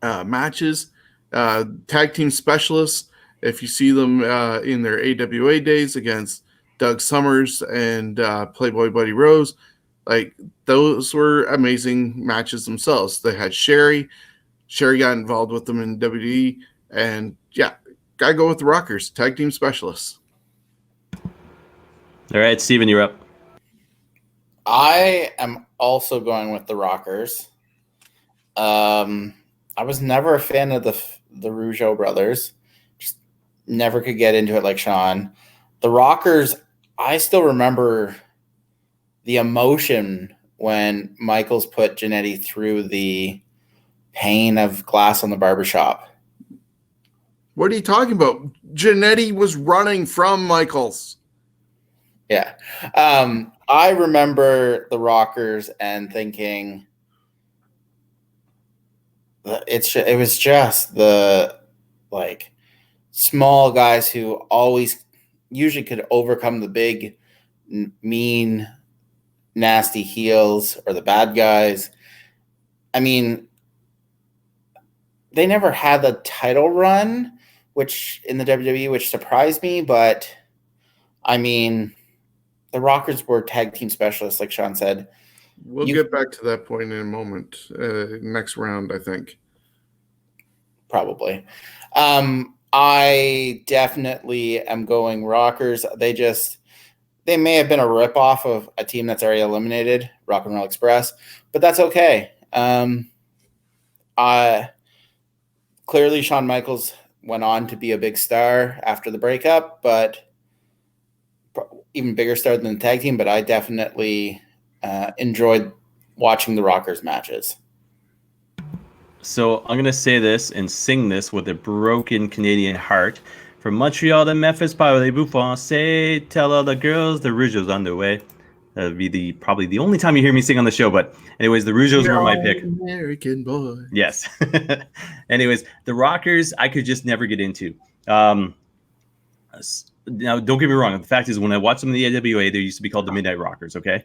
matches, tag team specialists. If you see them in their AWA days against Doug Summers and Playboy Buddy Rose, like those were amazing matches themselves. They had Sherry got involved with them in WWE, and gotta go with the Rockers, tag team specialists. All right, Steven, you're up. I am also going with the Rockers. I was never a fan of the Rougeau brothers. Just never could get into it like Sean. The Rockers, I still remember the emotion when Michaels put Jannetty through the pane of glass on the barbershop. What are you talking about? Jannetty was running from Michaels. Yeah. I remember the Rockers and thinking it was just the small guys who usually could overcome the big, mean, nasty heels or the bad guys. I mean, they never had the title run, which in the WWE, which surprised me, but I mean, the Rockers were tag team specialists, like Sean said. We'll get back to that point in a moment. Next round, I think. Probably. I definitely am going Rockers. They may have been a ripoff of a team that's already eliminated, Rock and Roll Express, but that's okay. Clearly, Shawn Michaels went on to be a big star after the breakup, but even bigger star than the tag team. But I definitely enjoyed watching the Rockers matches. So I'm going to say this and sing this with a broken Canadian heart. From Montreal to Memphis, parlez-vous français? Tell all the girls the Rougeau's on their way. That would be probably the only time you hear me sing on the show. But anyways, the Rougeau's were my pick. American boy. Yes. Anyways, the Rockers I could just never get into. Now, don't get me wrong. The fact is, when I watched them in the AWA, they used to be called the Midnight Rockers, okay?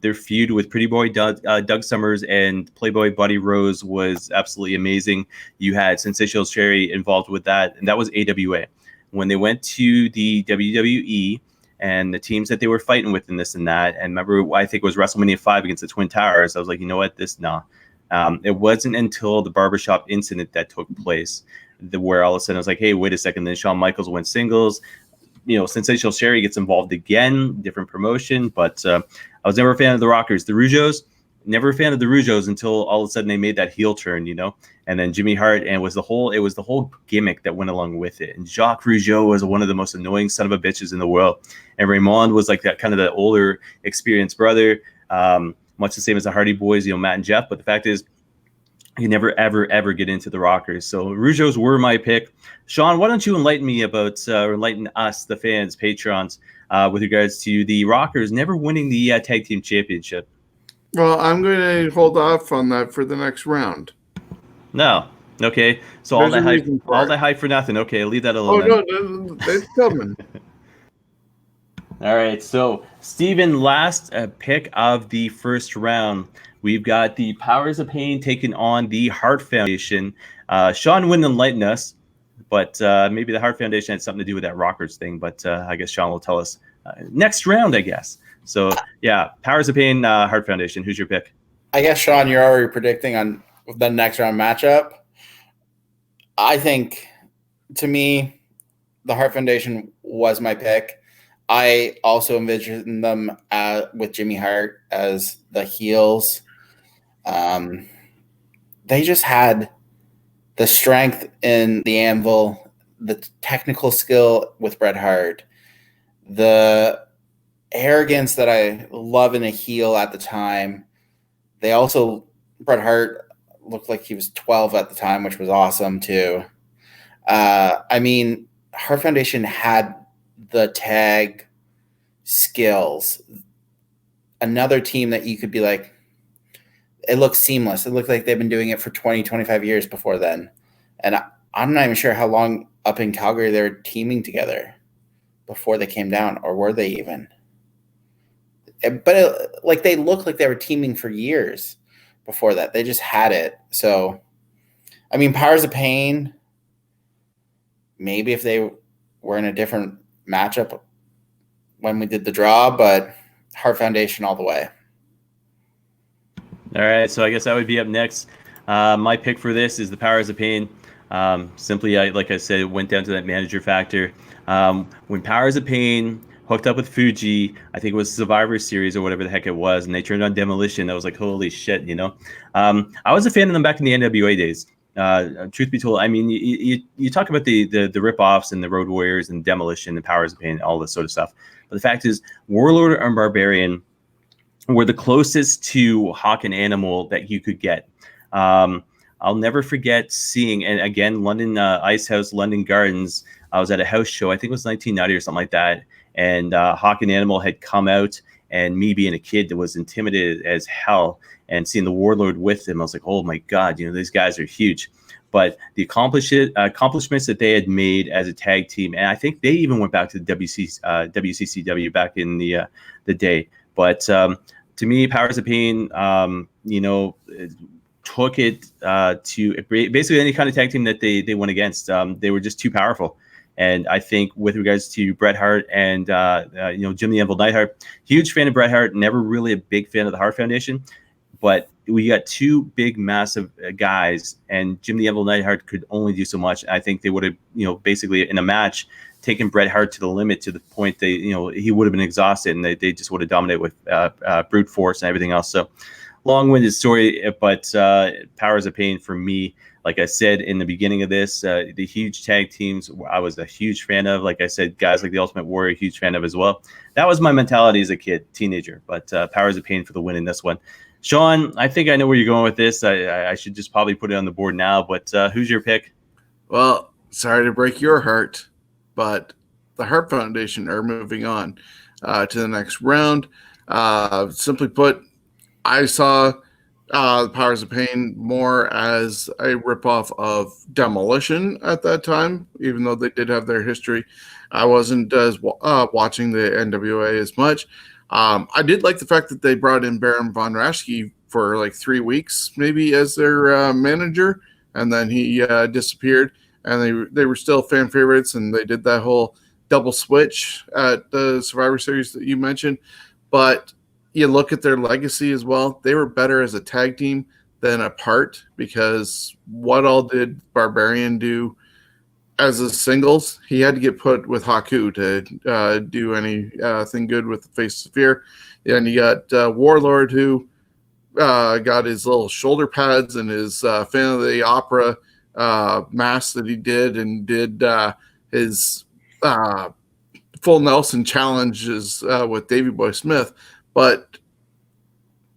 Their feud with Pretty Boy Doug Summers and Playboy Buddy Rose was absolutely amazing. You had Sensational Sherry involved with that, and that was AWA. When they went to the WWE and the teams that they were fighting with and this and that, and remember, I think it was WrestleMania 5 against the Twin Towers, I was like, you know what, it wasn't until the barbershop incident that took place where all of a sudden I was like, hey, wait a second. Then Shawn Michaels went singles. Sensational Sherry gets involved again, different promotion. But I was never a fan of the Rockers. The Rougeau's, never a fan of the Rougeau's until all of a sudden they made that heel turn, And then Jimmy Hart, and it was the whole gimmick that went along with it. And Jacques Rougeau was one of the most annoying son of a bitches in the world. And Raymond was like that kind of the older, experienced brother, much the same as the Hardy Boys, Matt and Jeff. But the fact is, you never, ever, ever get into the Rockers. So Rougeau's were my pick. Sean, why don't you enlighten us, the fans, patrons, with regards to the Rockers never winning the tag team championship? Well, I'm going to hold off on that for the next round. No. Okay. So all that hype for nothing. Okay, leave that alone. No, it's coming. All right. So, Steven, last pick of the first round. We've got the Powers of Pain taking on the Heart Foundation. Sean wouldn't enlighten us, but maybe the Heart Foundation had something to do with that Rockers thing. But I guess Sean will tell us next round, I guess. So, yeah, Powers of Pain, Heart Foundation. Who's your pick? I guess, Sean, you're already predicting on the next round matchup. I think, to me, the Heart Foundation was my pick. I also envisioned them with Jimmy Hart as the heels. They just had the strength in the anvil, the technical skill with Bret Hart, the arrogance that I love in a heel at the time. Bret Hart looked like he was 12 at the time, which was awesome too. Heart Foundation had the tag skills. Another team that you could be like, it looks seamless. It looked like they've been doing it for 20, 25 years before then. And I'm not even sure how long up in Calgary they were teaming together before they came down, or were they even? But they looked like they were teaming for years before that. They just had it. So, Powers of Pain, maybe if they were in a different matchup when we did the draw, but Heart Foundation all the way. All right, so I guess I would be up next. My pick for this is the Powers of Pain. Simply, like I said, it went down to that manager factor. When Powers of Pain hooked up with Fuji, I think it was Survivor Series or whatever the heck it was, and they turned on Demolition. I was like, holy shit, I was a fan of them back in the NWA days. Truth be told, you talk about the rip-offs and the Road Warriors and Demolition and Powers of Pain, all this sort of stuff. But the fact is, Warlord and Barbarian were the closest to Hawk and Animal that you could get. I'll never forget seeing, and again, London Ice House, London Gardens. I was at a house show, I think it was 1990 or something like that, and Hawk and Animal had come out, and me being a kid that was intimidated as hell, and seeing the Warlord with them, I was like, oh my God, these guys are huge. But the accomplishments that they had made as a tag team, and I think they even went back to the WCCW back in the day. But to me, Powers of Pain, took it to basically any kind of tag team that they went against. They were just too powerful. And I think with regards to Bret Hart and Jim the Anvil Neidhart, huge fan of Bret Hart, never really a big fan of the Hart Foundation. but we got two big, massive guys, and Jim the Anvil Neidhart could only do so much. I think they would have, basically in a match, taken Bret Hart to the limit to the point he would have been exhausted, and they just would have dominated with brute force and everything else. So long-winded story, but Powers of Pain for me. Like I said in the beginning of this, the huge tag teams I was a huge fan of. Like I said, guys like the Ultimate Warrior, huge fan of as well. That was my mentality as a kid, teenager. But Powers of Pain for the win in this one. Sean, I think I know where you're going with this. I should just probably put it on the board now. But who's your pick? Well, sorry to break your heart, but the Hart Foundation are moving on to the next round. Simply put, I saw the Powers of Pain more as a ripoff of Demolition at that time, even though they did have their history. I wasn't as watching the NWA as much. I did like the fact that they brought in Baron von Raschke for like 3 weeks, maybe as their manager, and then he disappeared. And they were still fan favorites, and they did that whole double switch at the Survivor Series that you mentioned. But you look at their legacy as well. They were better as a tag team than apart, because what all did Barbarian do as a singles? He had to get put with Haku to do anything good with the Face of Fear. And you got Warlord, who got his little shoulder pads and his Phantom of the Opera mask that he did, and did his full Nelson challenges with Davey Boy Smith. But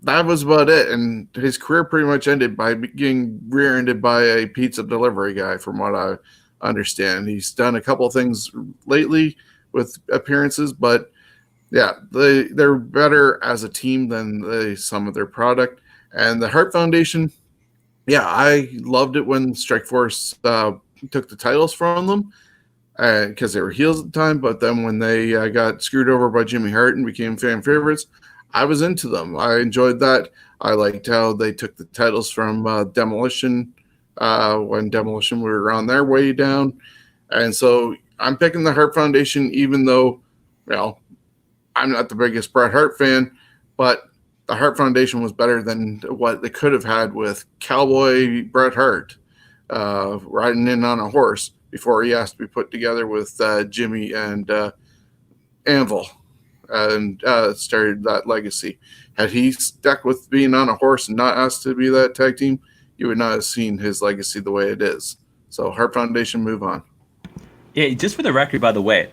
that was about it. And his career pretty much ended by getting rear-ended by a pizza delivery guy, from what I understand. He's done a couple of things lately with appearances, but yeah, they're better as a team than the sum of their product. And the Hart Foundation, yeah, I loved it when Strikeforce took the titles from them, because they were heels at the time. But then when they got screwed over by Jimmy Hart and became fan favorites, I was into them. I enjoyed that. I liked how they took the titles from Demolition when Demolition were on their way down. And so I'm picking the Hart Foundation, even though, I'm not the biggest Bret Hart fan, but the Hart Foundation was better than what they could have had with Cowboy Bret Hart riding in on a horse before he has to be put together with Jimmy and Anvil, and started that legacy. Had he stuck with being on a horse and not asked to be that tag team, you would not have seen his legacy the way it is. So Hart Foundation, move on. Yeah, just for the record, by the way,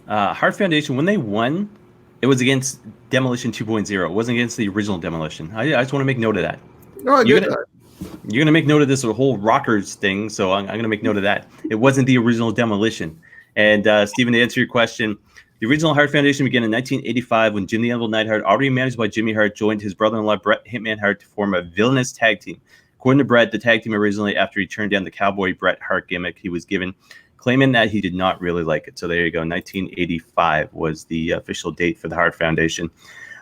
Hart Foundation, when they won, it was against Demolition 2.0. It wasn't against the original Demolition. I just want to make note of that. No, I did that. You're going to make note of this whole Rockers thing, so I'm going to make note of that. It wasn't the original Demolition. And, Stephen, to answer your question, the original Hart Foundation began in 1985 when Jim the Anvil Neidhart, already managed by Jimmy Hart, joined his brother-in-law Bret Hitman Hart to form a villainous tag team. According to Bret, the tag team originally, after he turned down the Cowboy Bret Hart gimmick he was given, claiming that he did not really like it. So there you go. 1985 was the official date for the Hart Foundation.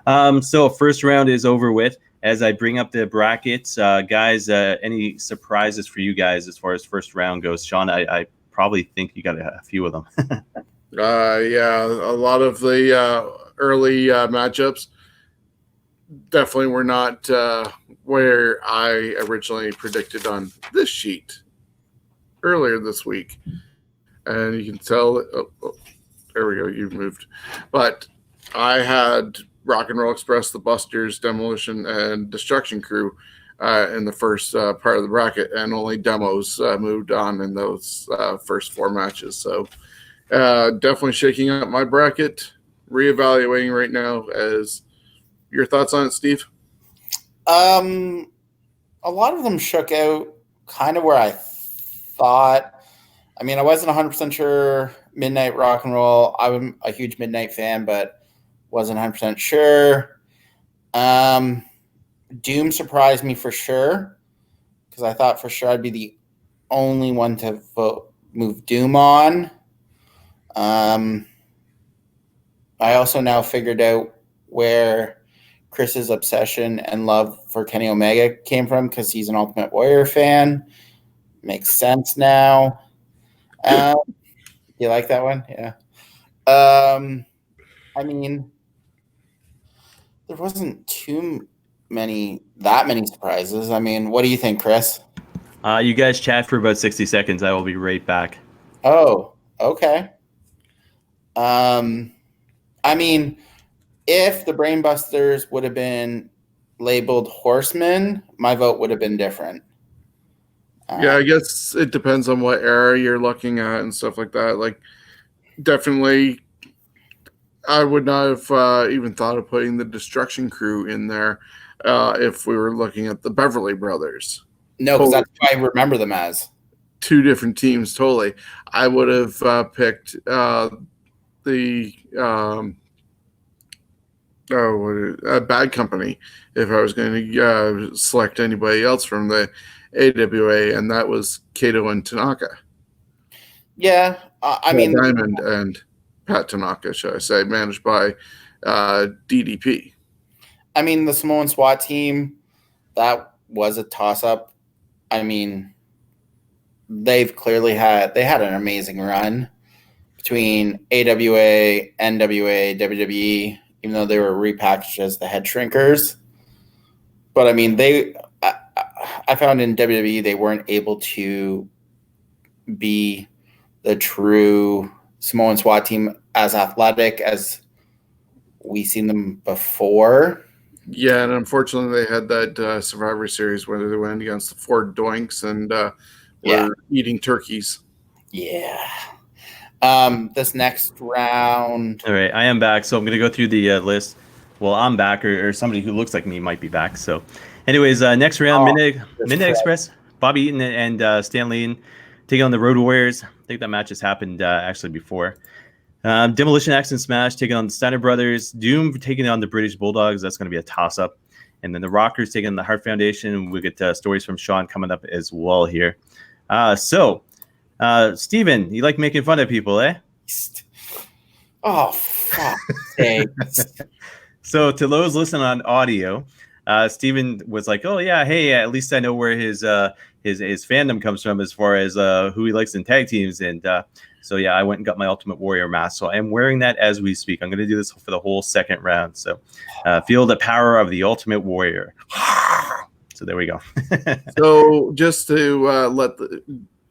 So first round is over with. As I bring up the brackets, guys, any surprises for you guys as far as first round goes? Sean, I probably think you got a few of them. Yeah, a lot of the early matchups definitely were not where I originally predicted on this sheet earlier this week. And you can tell, there we go, you moved. But I had Rock and Roll Express, the Busters, Demolition, and Destruction Crew in the first part of the bracket, and only Demos moved on in those first four matches. So definitely shaking up my bracket, reevaluating right now. As your thoughts on it, Steve? A lot of them shook out kind of where I thought. I mean, I wasn't 100% sure Midnight Rock and Roll. I'm a huge Midnight fan, but wasn't 100% sure. Doom surprised me for sure, because I thought for sure I'd be the only one to move Doom on. I also now figured out where Chris's obsession and love for Kenny Omega came from, because he's an Ultimate Warrior fan. Makes sense now. You like that one? Yeah. I mean, there wasn't too many surprises. I mean, what do you think, Chris? You guys chat for about 60 seconds. I will be right back. Oh, okay. I mean, if the Brainbusters would have been labeled horsemen, my vote would have been different. Yeah, I guess it depends on what era you're looking at and stuff like that. Like, definitely, I would not have even thought of putting the Destruction Crew in there if we were looking at the Beverly Brothers. No, because that's what I remember them as. Two different teams, totally. I would have picked Bad Company if I was going to select anybody else from the AWA, and that was Kato and Tanaka. Yeah, I mean, Diamond and Pat Tanaka, should I say, managed by DDP. I mean, the Samoan SWAT team, that was a toss-up. I mean, they had an amazing run between AWA, NWA, WWE, even though they were repackaged as the Head Shrinkers. But I mean, I found in WWE they weren't able to be the true Samoan SWAT team as athletic as we seen them before. Yeah, and unfortunately they had that Survivor Series where they went against the Ford Doinks and were eating turkeys. Yeah. This next round. All right, I am back. So I'm going to go through the list. Well, I'm back, or somebody who looks like me might be back. So anyways, next round, Midnight Express, Bobby Eaton and Stan Lee taking on the Road Warriors. I think that match has happened actually before. Demolition Axe and Smash taking on the Steiner Brothers. Doom taking on the British Bulldogs. That's going to be a toss-up. And then the Rockers taking on the Hart Foundation. We'll get stories from Sean coming up as well here. Steven, you like making fun of people, eh? Oh, fuck sakes. So to those listening on audio, Steven was like, oh, yeah, hey, at least I know where his fandom comes from as far as who he likes in tag teams. And so, yeah, I went and got my Ultimate Warrior mask. So I am wearing that as we speak. I'm going to do this for the whole second round. So feel the power of the Ultimate Warrior. So there we go. So just to let the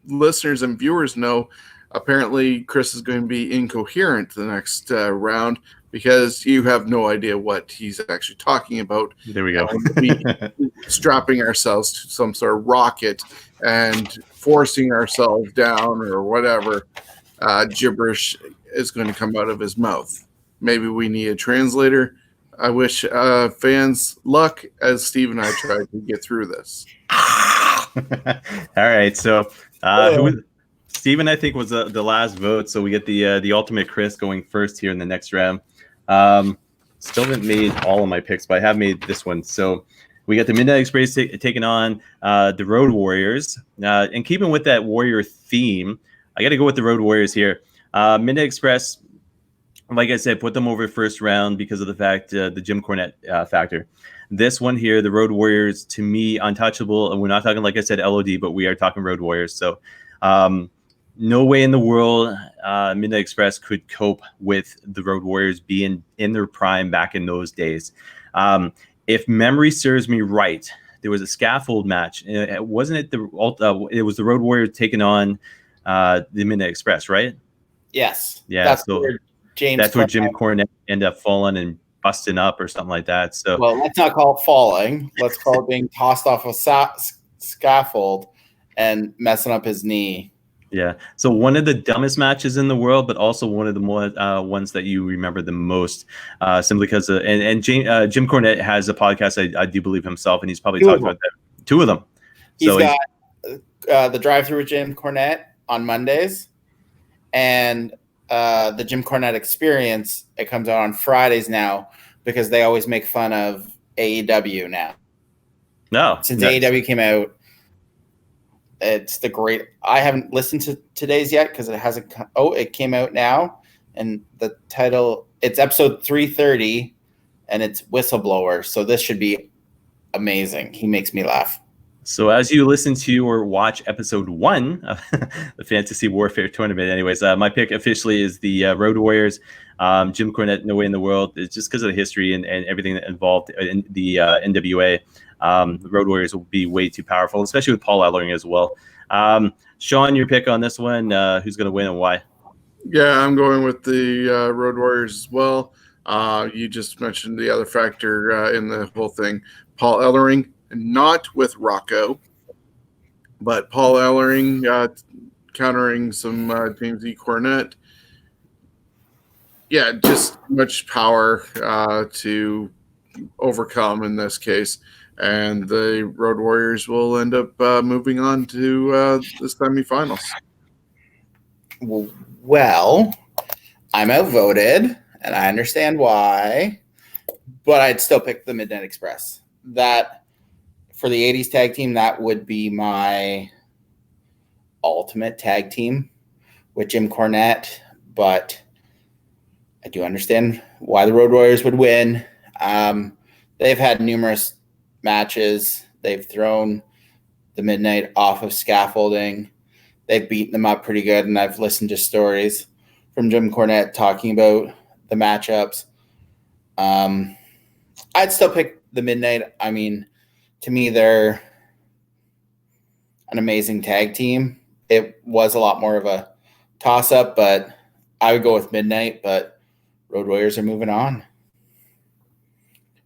listeners and viewers know, apparently Chris is going to be incoherent the next round because you have no idea what he's actually talking about. There we go. Strapping ourselves to some sort of rocket and forcing ourselves down or whatever gibberish is going to come out of his mouth. Maybe we need a translator. I wish fans luck as Steve and I tried to get through this. All right, so Steven, I think, was the last vote, so we get the Ultimate Chris going first here in the next round. Still haven't made all of my picks, but I have made this one. So we got the Midnight Express taking on the Road Warriors. And keeping with that Warrior theme, I got to go with the Road Warriors here. Midnight Express, like I said, put them over first round because of the fact, the Jim Cornette factor. This one here, the Road Warriors, to me, untouchable. And we're not talking, like I said, LOD, but we are talking Road Warriors. So no way in the world Midnight Express could cope with the Road Warriors being in their prime back in those days. If memory serves me right, there was a scaffold match. Wasn't it it was the Road Warriors taking on the Midnight Express, right? Yes. Yeah. That's where Jim Cornette ended up falling and busting up or something like that. So, well, let's not call it falling. Let's call it being tossed off a scaffold and messing up his knee. Yeah. So one of the dumbest matches in the world, but also one of the more ones that you remember the most, simply because Jim Cornette has a podcast, I do believe himself, and he's probably talked about that. Two of them. He's got the Drive-Thru with Jim Cornette on Mondays, and the Jim Cornette Experience. It comes out on Fridays now because they always make fun of AEW now. No, since AEW came out. It's the great. I haven't listened to today's yet because it hasn't. It came out now, and the title. It's episode 330, and it's Whistleblower. So this should be amazing. He makes me laugh. So as you listen to or watch episode 1 of the Fantasy Warfare Tournament, anyways, my pick officially is the Road Warriors. Jim Cornette, no way in the world. It's just because of the history and everything that involved in the NWA. The Road Warriors will be way too powerful, especially with Paul Ellering as well. Sean, your pick on this one, who's going to win and why? Yeah, I'm going with the Road Warriors as well. You just mentioned the other factor in the whole thing. Paul Ellering, not with Rocco, but Paul Ellering countering some James E. Cornette. Yeah, just much power to overcome in this case. And the Road Warriors will end up moving on to the semifinals. Well, I'm outvoted, and I understand why, but I'd still pick the Midnight Express. That, for the 80s tag team, that would be my ultimate tag team with Jim Cornette, but I do understand why the Road Warriors would win. They've had numerous matches. They've thrown the Midnight off of scaffolding. They've beaten them up pretty good, and I've listened to stories from Jim Cornette talking about the matchups. I'd still pick the Midnight. I mean, to me, they're an amazing tag team. It was a lot more of a toss-up, but I would go with Midnight, but Road Warriors are moving on,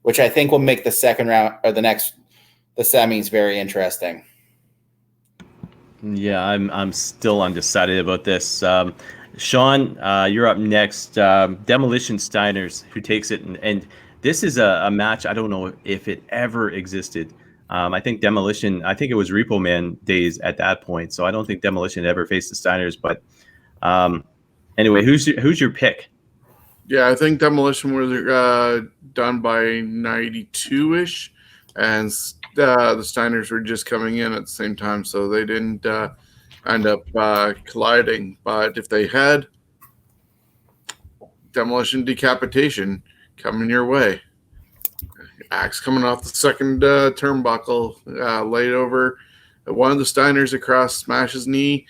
which I think will make the second round or the semis very interesting. Yeah, I'm still undecided about this. Sean, you're up next. Demolition Steiners, who takes it, and this is a match I don't know if it ever existed. I think Demolition. I think it was Repo Man days at that point, so I don't think Demolition ever faced the Steiners. But anyway, who's your pick? Yeah, I think Demolition was done by 92-ish, and the Steiners were just coming in at the same time, so they didn't end up colliding. But if they had, Demolition Decapitation coming your way. Axe coming off the second turnbuckle, laid over one of the Steiners across Smash's knee.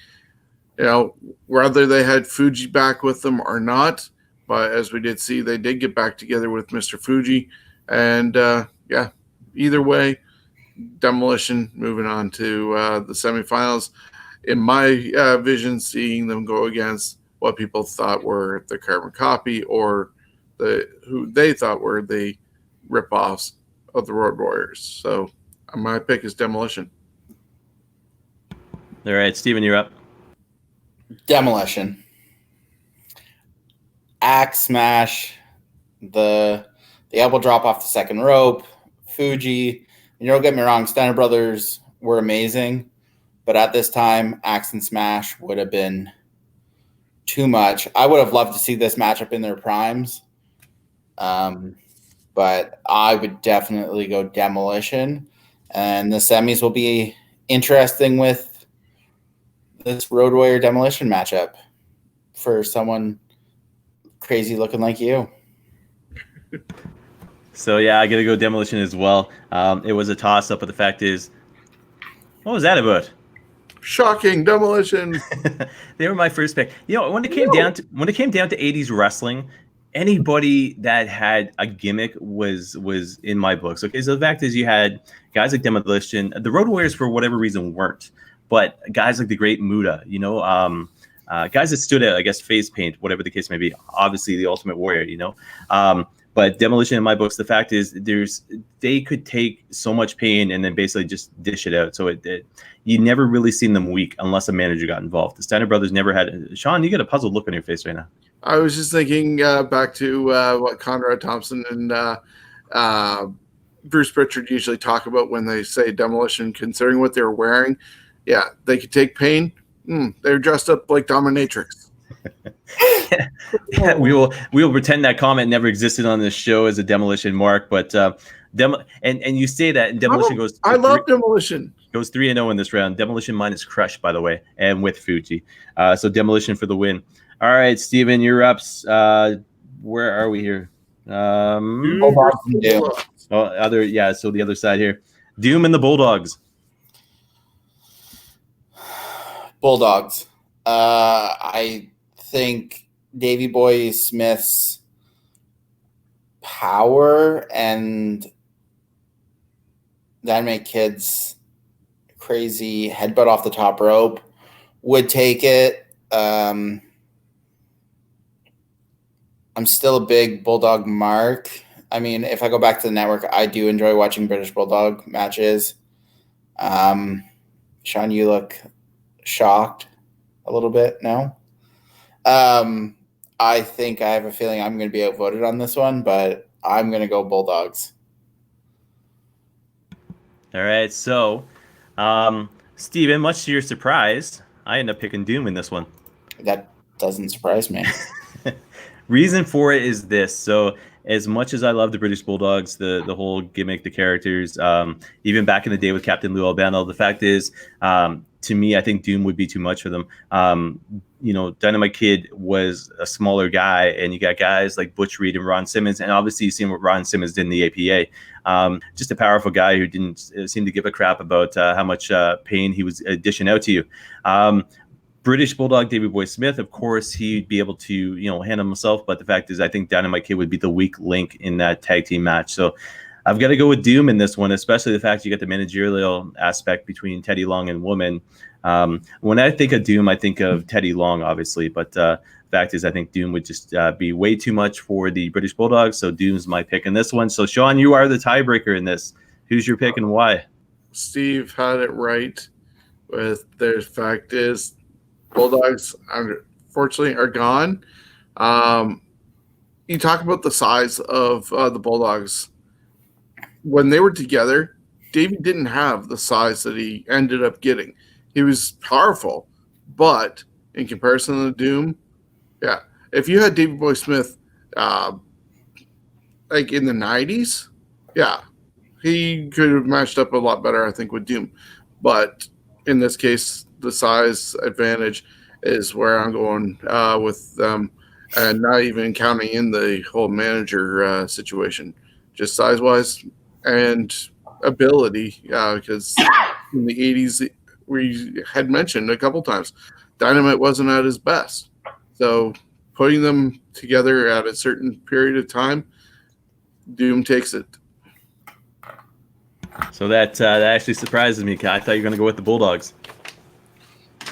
You know, whether they had Fuji back with them or not, but as we did see, they did get back together with Mr. Fuji. And, yeah, either way, Demolition moving on to the semifinals. In my vision, seeing them go against what people thought were the carbon copy or who they thought were the rip-offs of the Road Warriors. So my pick is Demolition. All right, Steven, you're up. Demolition. Axe smash, the elbow drop off the second rope, Fuji. And don't get me wrong, Steiner Brothers were amazing, but at this time, Axe and Smash would have been too much. I would have loved to see this matchup in their primes, but I would definitely go Demolition. And the semis will be interesting with this Road Warrior Demolition matchup for someone crazy looking like you. So yeah, I gotta go Demolition as well. It was a toss-up, but the fact is, what was that about? Shocking, Demolition. They were my first pick. You know, when it came down to 80s wrestling, anybody that had a gimmick was in my books. Okay, so the fact is, you had guys like Demolition. The Road Warriors, for whatever reason, weren't, but guys like the Great Muta, you know, guys that stood out, I guess, face paint, whatever the case may be. Obviously, the Ultimate Warrior, you know. But Demolition, in my books, the fact is, they could take so much pain and then basically just dish it out. So you never really seen them weak unless a manager got involved. The Steiner Brothers never had. Sean, you got a puzzled look on your face right now. I was just thinking back to what Conrad Thompson and Bruce Pritchard usually talk about when they say Demolition, considering what they were wearing. Yeah, they could take pain. They're dressed up like dominatrix. Yeah, we will pretend that comment never existed on this show as a Demolition mark, but and you say that, and Demolition goes. I love Demolition. Goes 3-0 in this round. Demolition minus Crush, by the way, and with Fuji. So Demolition for the win. All right, Steven, you're up. Where are we here? So the other side here. Doom and the Bulldogs. Bulldogs. I think Davy Boy Smith's power and Dynamite Kid's crazy headbutt off the top rope would take it. I'm still a big Bulldog mark. I mean, if I go back to the network, I do enjoy watching British Bulldog matches. Sean, you look shocked a little bit now. I think I have a feeling I'm going to be outvoted on this one, but I'm going to go Bulldogs. All right, so Steven, much to your surprise, I end up picking Doom in this one. That doesn't surprise me. Reason for it is this. So as much as I love the British Bulldogs, the whole gimmick, the characters, even back in the day with Captain Lou Albano, the fact is, to me, I think Doom would be too much for them. Dynamite Kid was a smaller guy, and you got guys like Butch Reed and Ron Simmons, and obviously you've seen what Ron Simmons did in the APA. Just a powerful guy who didn't seem to give a crap about how much pain he was dishing out to you. British Bulldog Davey Boy Smith, of course, he'd be able to, handle himself. But the fact is, I think Dynamite Kid would be the weak link in that tag team match. So I've got to go with Doom in this one, especially the fact you got the managerial aspect between Teddy Long and Woman. When I think of Doom, I think of Teddy Long, obviously. But the fact is, I think Doom would just be way too much for the British Bulldogs. So Doom's my pick in this one. So, Sean, you are the tiebreaker in this. Who's your pick and why? Steve had it right with the fact is, Bulldogs, unfortunately, are gone. You talk about the size of the Bulldogs. When they were together, Davey didn't have the size that he ended up getting. He was powerful, but in comparison to Doom, yeah. If you had Davey Boy Smith like in the 90s, yeah, he could have matched up a lot better, I think, with Doom. But in this case, the size advantage is where I'm going with them, and not even counting in the whole manager situation, just size-wise and ability, because in the 80s, we had mentioned a couple times, Dynamite wasn't at his best. So putting them together at a certain period of time, Doom takes it. So that actually surprises me. I thought you were going to go with the Bulldogs.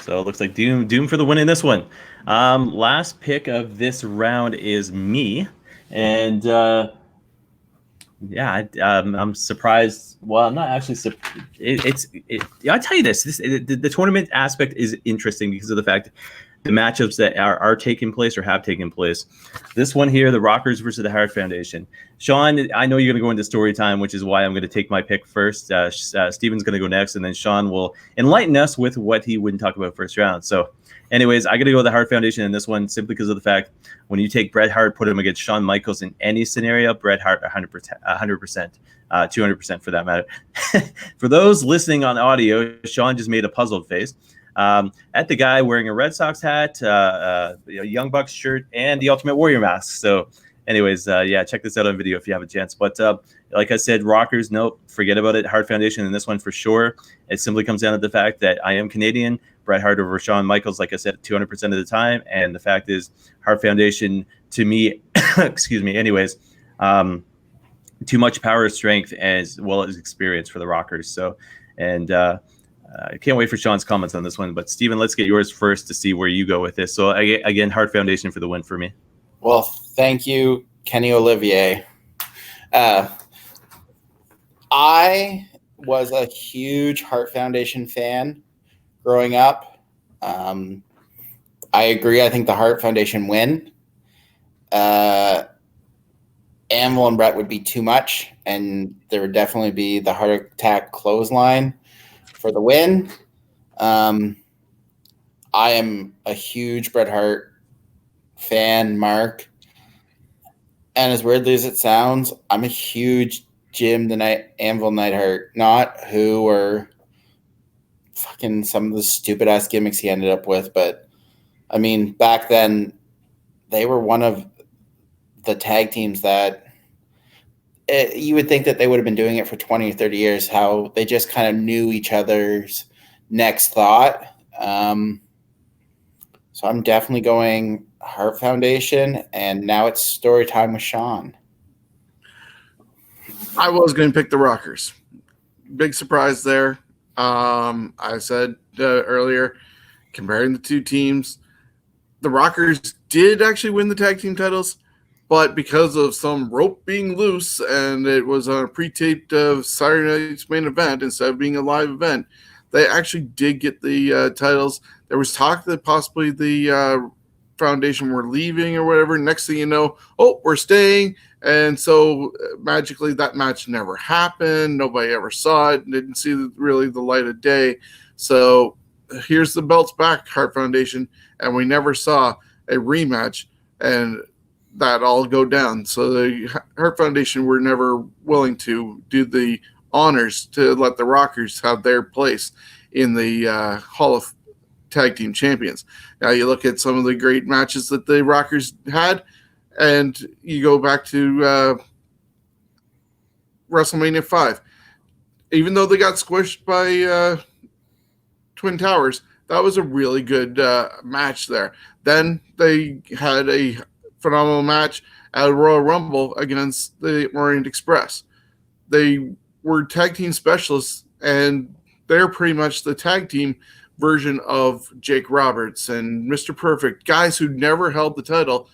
So it looks like Doom for the win in this one. Last pick of this round is me, and I'm surprised. Well, I'm not actually. I'll tell you this. The tournament aspect is interesting because of the fact the matchups that are taking place or have taken place. This one here, the Rockers versus the Hart Foundation. Sean, I know you're going to go into story time, which is why I'm going to take my pick first. Steven's going to go next, and then Sean will enlighten us with what he wouldn't talk about first round. So anyways, I got to go with the Hart Foundation in this one simply because of the fact when you take Bret Hart, put him against Shawn Michaels in any scenario, Bret Hart 100%, 200% for that matter. For those listening on audio, Sean just made a puzzled face. At the guy wearing a Red Sox hat, a Young Bucks shirt, and the Ultimate Warrior mask. So anyways, check this out on video if you have a chance. But like I said, Rockers, nope, forget about it. Hart Foundation in this one for sure. It simply comes down to the fact that I am Canadian. Bret Hart over Shawn Michaels, like I said, 200% of the time. And the fact is, Hart Foundation, to me, excuse me, anyways, too much power, strength, as well as experience for the Rockers. So, and I can't wait for Sean's comments on this one. But, Steven, let's get yours first to see where you go with this. So, again, Hart Foundation for the win for me. Well, thank you, Kenny Olivier. I was a huge Hart Foundation fan growing up. I agree. I think the Hart Foundation win. Anvil and Bret would be too much, and there would definitely be the heart attack clothesline for the win. I am a huge Bret Hart fan, Mark. And as weirdly as it sounds, I'm a huge Anvil Neidhart, not who or fucking some of the stupid ass gimmicks he ended up with. But I mean, back then, they were one of the tag teams that you would think that they would have been doing it for 20 or 30 years, how they just kind of knew each other's next thought. And So I'm definitely going Heart Foundation, and now it's story time with Sean. I was going to pick the Rockers. Big surprise there. I said earlier, comparing the two teams, the Rockers did actually win the tag team titles, but because of some rope being loose and it was on a pre-taped Saturday night's main event instead of being a live event, they actually did get the titles. There was talk that possibly the Foundation were leaving or whatever. Next thing you know, we're staying. And so magically that match never happened. Nobody ever saw it. Didn't see really the light of day. So here's the belts back, Heart Foundation. And we never saw a rematch and that all go down. So the Heart Foundation were never willing to do the honors to let the Rockers have their place in the Hall of Tag Team Champions. Now you look at some of the great matches that the Rockers had, and you go back to WrestleMania 5. Even though they got squished by Twin Towers, that was a really good match there. Then they had a phenomenal match at Royal Rumble against the Orient Express. They were tag team specialists, and they're pretty much the tag team version of Jake Roberts and Mr. Perfect, guys who never held the title,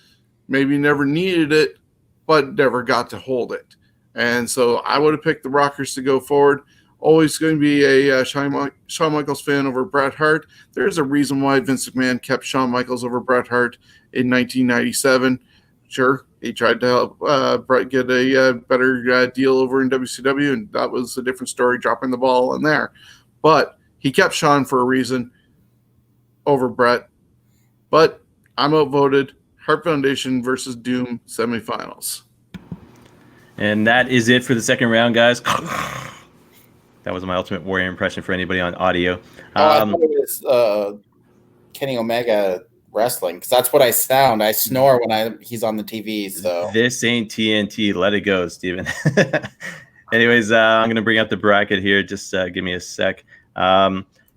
maybe never needed it, but never got to hold it. And so I would have picked the Rockers to go forward. Always going to be a Shawn Michaels fan over Bret Hart. There's a reason why Vince McMahon kept Shawn Michaels over Bret Hart in 1997. Sure, he tried to help Bret get a better deal over in WCW, and that was a different story, dropping the ball in there. But he kept Shawn for a reason over Bret. But I'm outvoted. Heart Foundation versus Doom semifinals. And that is it for the second round, guys. That was my Ultimate Warrior impression for anybody on audio. I thought it was Kenny Omega wrestling, because that's what I sound. I snore when he's on the TV. So this ain't TNT. Let it go, Steven. Anyways, I'm going to bring out the bracket here. Just give me a sec.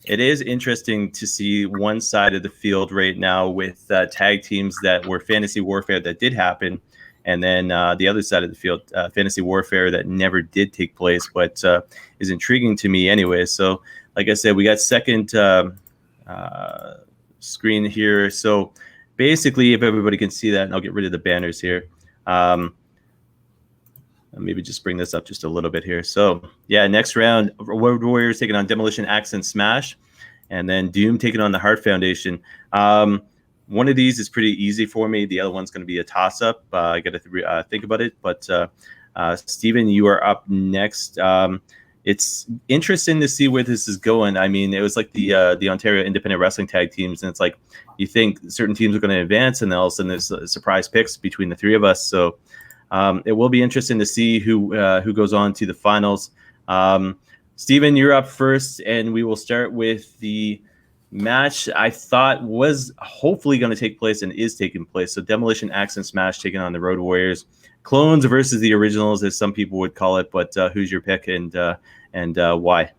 It is interesting to see one side of the field right now with tag teams that were Fantasy Warfare that did happen, and then the other side of the field, Fantasy Warfare that never did take place, but is intriguing to me anyway. So, like I said, we got second screen here. So, basically, if everybody can see that, and I'll get rid of the banners here. Maybe just bring this up just a little bit here. So, yeah, next round, Road Warriors taking on Demolition Axe and Smash, and then Doom taking on the Heart Foundation. One of these is pretty easy for me. The other one's going to be a toss-up. I got to think about it. But, Steven, you are up next. It's interesting to see where this is going. I mean, it was like the Ontario Independent Wrestling Tag Teams, and it's like you think certain teams are going to advance, and then all of a sudden there's surprise picks between the three of us. So it will be interesting to see who goes on to the finals. Steven, you're up first, and we will start with the match I thought was hopefully going to take place and is taking place. So Demolition Axe and Smash taking on the Road Warriors. Clones versus the originals, as some people would call it, but who's your pick and why?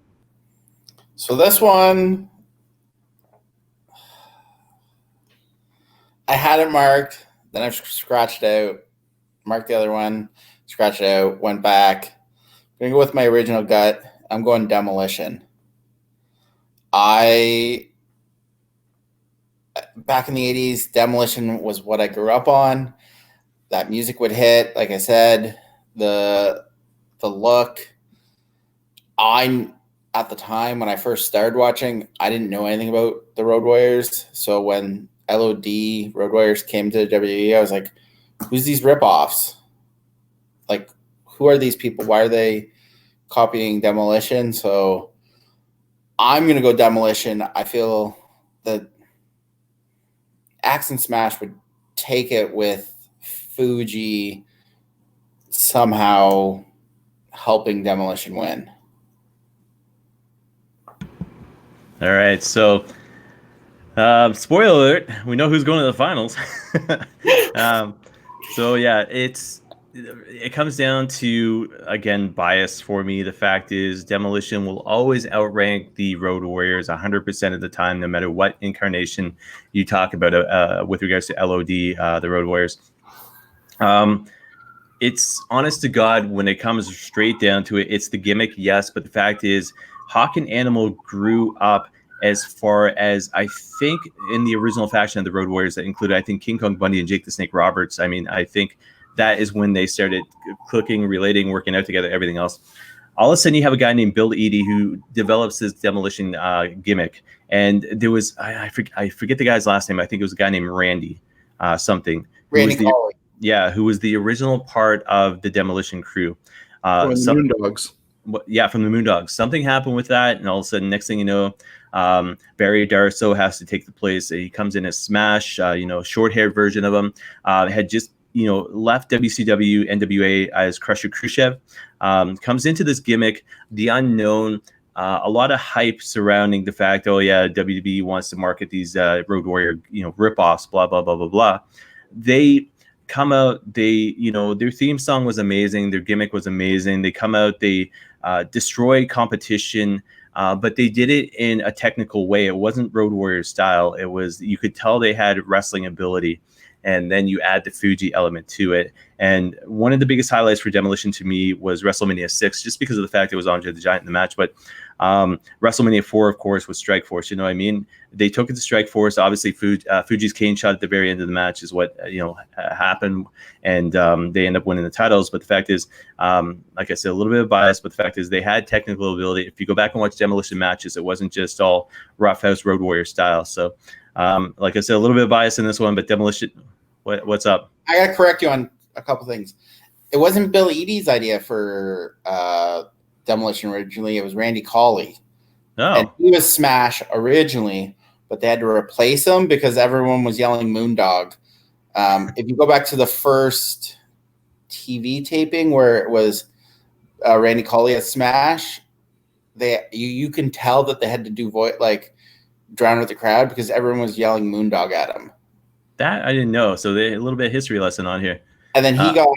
So this one, I had it marked, then I scratched out, marked the other one, scratched it out, went back. I'm going to go with my original gut. I'm going Demolition. Back in the 80s, Demolition was what I grew up on. That music would hit, like I said, the look. At the time when I first started watching, I didn't know anything about the Road Warriors. So when LOD Road Warriors came to WWE, I was like, who's these ripoffs? Like, who are these people? Why are they copying Demolition? So I'm going to go Demolition. I feel that Axe and Smash would take it with Fuji somehow helping Demolition win. All right, so spoiler alert, we know who's going to the finals. So yeah, it comes down to, again, bias for me. The fact is, Demolition will always outrank the Road Warriors 100% of the time, no matter what incarnation you talk about with regards to LOD, the Road Warriors. It's honest to God, when it comes straight down to it, it's the gimmick, yes, but the fact is, Hawk and Animal grew up as far as, I think, in the original faction of the Road Warriors that included, I think, King Kong Bundy and Jake the Snake Roberts. I mean, I think that is when they started clicking, relating, working out together, everything else. All of a sudden, you have a guy named Bill Eadie who develops this Demolition gimmick. And there was, I forget the guy's last name. I think it was a guy named Randy something. Randy Colley. Yeah, who was the original part of the Demolition crew. The Moondogs. Yeah, from the Moondogs. Something happened with that, and all of a sudden, next thing you know, Barry Darsow has to take the place. He comes in as Smash, short-haired version of him. Had just left WCW NWA as Crusher Khrushchev. Comes into this gimmick, the unknown. A lot of hype surrounding the fact, oh yeah, WWE wants to market these Road Warrior, ripoffs, blah blah blah blah blah. They come out, their theme song was amazing, their gimmick was amazing. They come out, they destroy competition, but they did it in a technical way. It wasn't Road Warrior style. It was, you could tell they had wrestling ability, and then you add the Fuji element to it. And one of the biggest highlights for Demolition to me was WrestleMania 6, just because of the fact it was Andre the Giant in the match. But WrestleMania 4, of course, was Strike Force. You know what I mean? They took it to Strike Force. Obviously, Fuji's cane shot at the very end of the match is what happened, and they end up winning the titles. But the fact is, like I said, a little bit of bias, but the fact is they had technical ability. If you go back and watch Demolition matches, it wasn't just all Roughhouse Road Warrior style. So, like I said, a little bit of bias in this one, but Demolition, what's up? I got to correct you on a couple things. It wasn't Bill Eadie's idea for Demolition originally. It was Randy Colley. Oh. And he was Smash originally, but they had to replace him because everyone was yelling Moondog. If you go back to the first TV taping where it was Randy Colley as Smash, you can tell that they had to do drown with the crowd because everyone was yelling Moondog at him. That I didn't know. So a little bit of history lesson on here. And then he got